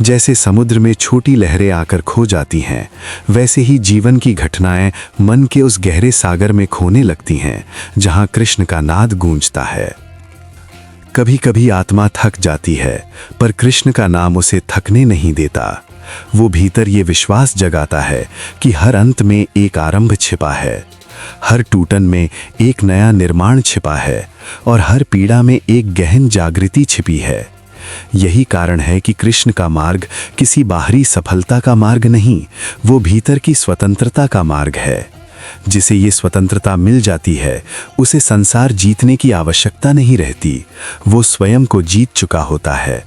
जैसे समुद्र में छोटी लहरें आकर खो जाती हैं, वैसे ही जीवन की घटनाएं मन के उस गहरे सागर में खोने लगती हैं जहां कृष्ण का नाद गूंजता है। कभी कभी आत्मा थक जाती है, पर कृष्ण का नाम उसे थकने नहीं देता। वो भीतर ये विश्वास जगाता है कि हर अंत में एक आरंभ छिपा है, हर टूटन में एक नया निर्माण छिपा है और हर पीड़ा में एक गहन जागृति छिपी है। यही कारण है कि कृष्ण का मार्ग किसी बाहरी सफलता का मार्ग नहीं, वो भीतर की स्वतंत्रता का मार्ग है। जिसे ये स्वतंत्रता मिल जाती है, उसे संसार जीतने की आवश्यकता नहीं रहती, वो स्वयं को जीत चुका होता है।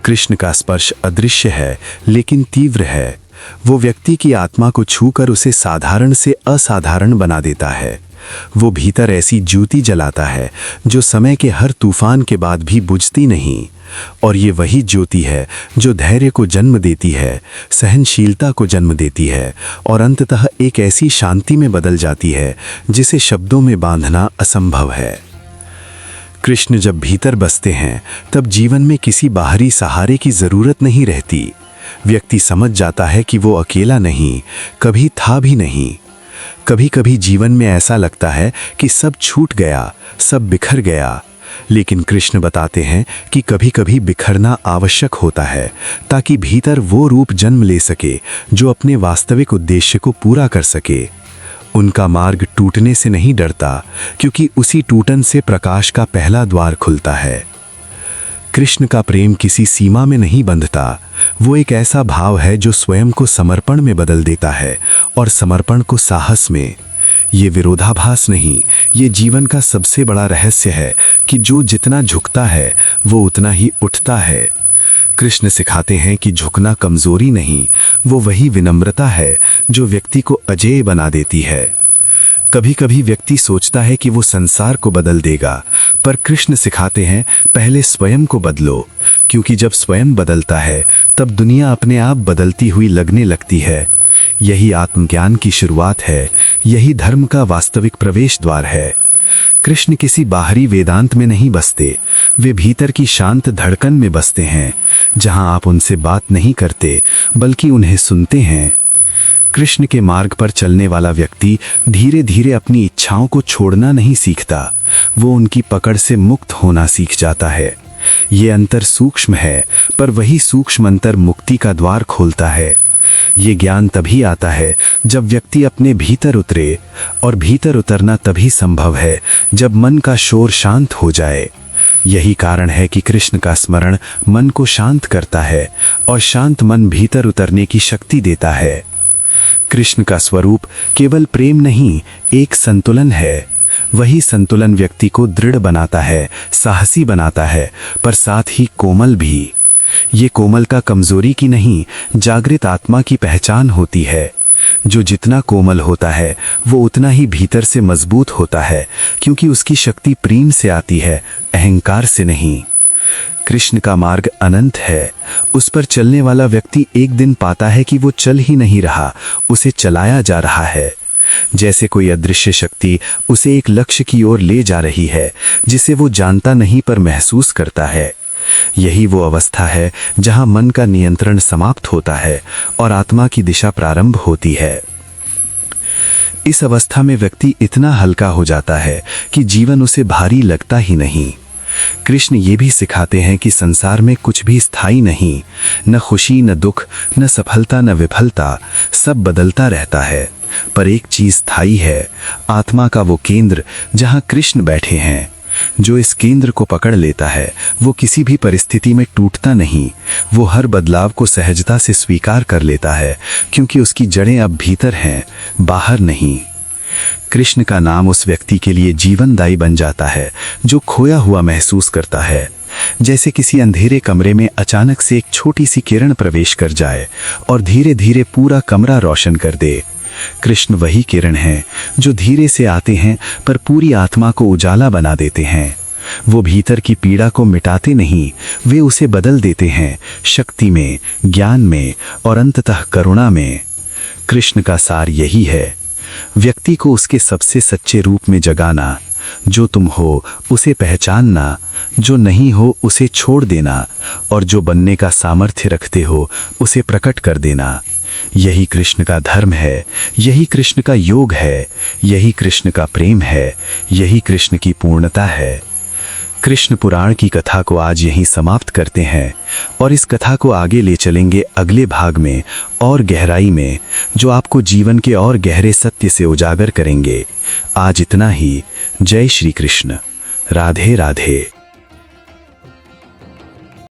कृष्ण का स्पर्श अदृश्य है लेकिन तीव्र है। वो व्यक्ति की आत्मा को छूकर उसे साधारण से असाधारण बना देता है। वो भीतर ऐसी ज्योति जलाता है जो समय के हर तूफान के बाद भी बुझती नहीं। और ये वही ज्योति है जो धैर्य को जन्म देती है, सहनशीलता को जन्म देती है और अंततः एक ऐसी शांति में बदल जाती है जिसे शब्दों में बांधना असंभव है। कृष्ण जब भीतर बसते हैं तब जीवन में किसी बाहरी सहारे की जरूरत नहीं रहती। व्यक्ति समझ जाता है कि वो अकेला नहीं, कभी था भी नहीं। कभी कभी जीवन में ऐसा लगता है कि सब छूट गया, सब बिखर गया, लेकिन कृष्ण बताते हैं कि कभी कभी बिखरना आवश्यक होता है ताकि भीतर वो रूप जन्म ले सके जो अपने वास्तविक उद्देश्य को पूरा कर सके। उनका मार्ग टूटने से नहीं डरता, क्योंकि उसी टूटन से प्रकाश का पहला द्वार खुलता है। कृष्ण का प्रेम किसी सीमा में नहीं बंधता, वो एक ऐसा भाव है जो स्वयं को समर्पण में बदल देता है और समर्पण को साहस में। ये विरोधाभास नहीं, ये जीवन का सबसे बड़ा रहस्य है कि जो जितना झुकता है वो उतना ही उठता है। कृष्ण सिखाते हैं कि झुकना कमजोरी नहीं, वो वही विनम्रता है जो व्यक्ति को अजेय बना देती है। कभी कभी व्यक्ति सोचता है कि वो संसार को बदल देगा, पर कृष्ण सिखाते हैं पहले स्वयं को बदलो, क्योंकि जब स्वयं बदलता है तब दुनिया अपने आप बदलती हुई लगने लगती है। यही आत्मज्ञान की शुरुआत है, यही धर्म का वास्तविक प्रवेश द्वार है। कृष्ण किसी बाहरी वेदांत में नहीं बसते, वे भीतर की शांत धड़कन में बसते हैं, जहां आप उनसे बात नहीं करते बल्कि उन्हें सुनते हैं। कृष्ण के मार्ग पर चलने वाला व्यक्ति धीरे धीरे अपनी इच्छाओं को छोड़ना नहीं सीखता, वो उनकी पकड़ से मुक्त होना सीख जाता है। ये अंतर सूक्ष्म है, पर वही सूक्ष्म अंतर मुक्ति का द्वार खोलता है। ये ज्ञान तभी आता है जब व्यक्ति अपने भीतर उतरे, और भीतर उतरना तभी संभव है जब मन का शोर शांत हो जाए। यही कारण है कि कृष्ण का स्मरण मन को शांत करता है, और शांत मन भीतर उतरने की शक्ति देता है। कृष्ण का स्वरूप केवल प्रेम नहीं, एक संतुलन है। वही संतुलन व्यक्ति को दृढ़ बनाता है, साहसी बनाता है, पर साथ ही कोमल भी। ये कोमलता कमजोरी की नहीं, जागृत आत्मा की पहचान होती है। जो जितना कोमल होता है वो उतना ही भीतर से मजबूत होता है, क्योंकि उसकी शक्ति प्रेम से आती है, अहंकार से नहीं। कृष्ण का मार्ग अनंत है। उस पर चलने वाला व्यक्ति एक दिन पाता है कि वो चल ही नहीं रहा, उसे चलाया जा रहा है। जैसे कोई अदृश्य शक्ति उसे एक लक्ष्य की ओर ले जा रही है, जिसे वो जानता नहीं पर महसूस करता है। यही वो अवस्था है जहां मन का नियंत्रण समाप्त होता है और आत्मा की दिशा प्रारंभ होती है। इस अवस्था में व्यक्ति इतना हल्का हो जाता है कि जीवन उसे भारी लगता ही नहीं। कृष्ण ये भी सिखाते हैं कि संसार में कुछ भी स्थायी नहीं, न खुशी न दुख, न सफलता न विफलता, सब बदलता रहता है। पर एक चीज स्थायी है, आत्मा का वो केंद्र जहां कृष्ण बैठे हैं। जो इस केंद्र को पकड़ लेता है वो किसी भी परिस्थिति में टूटता नहीं, वो हर बदलाव को सहजता से स्वीकार कर लेता है, क्योंकि उसकी जड़ें अब भीतर हैं, बाहर नहीं। कृष्ण का नाम उस व्यक्ति के लिए जीवनदायी बन जाता है जो खोया हुआ महसूस करता है। जैसे किसी अंधेरे कमरे में अचानक से एक छोटी सी किरण प्रवेश कर जाए और धीरे धीरे पूरा कमरा रोशन कर दे। कृष्ण वही किरण हैं जो धीरे से आते हैं पर पूरी आत्मा को उजाला बना देते हैं। वो भीतर की पीड़ा को मिटाते नहीं, वे उसे बदल देते हैं, शक्ति में, ज्ञान में और अंततः करुणा में। कृष्ण का सार यही है, व्यक्ति को उसके सबसे सच्चे रूप में जगाना। जो तुम हो उसे पहचानना, जो नहीं हो उसे छोड़ देना, और जो बनने का सामर्थ्य रखते हो उसे प्रकट कर देना। यही कृष्ण का धर्म है, यही कृष्ण का योग है, यही कृष्ण का प्रेम है, यही कृष्ण की पूर्णता है। कृष्ण पुराण की कथा को आज यहीं समाप्त करते हैं और इस कथा को आगे ले चलेंगे अगले भाग में और गहराई में, जो आपको जीवन के और गहरे सत्य से उजागर करेंगे। आज इतना ही। जय श्री कृष्ण। राधे राधे।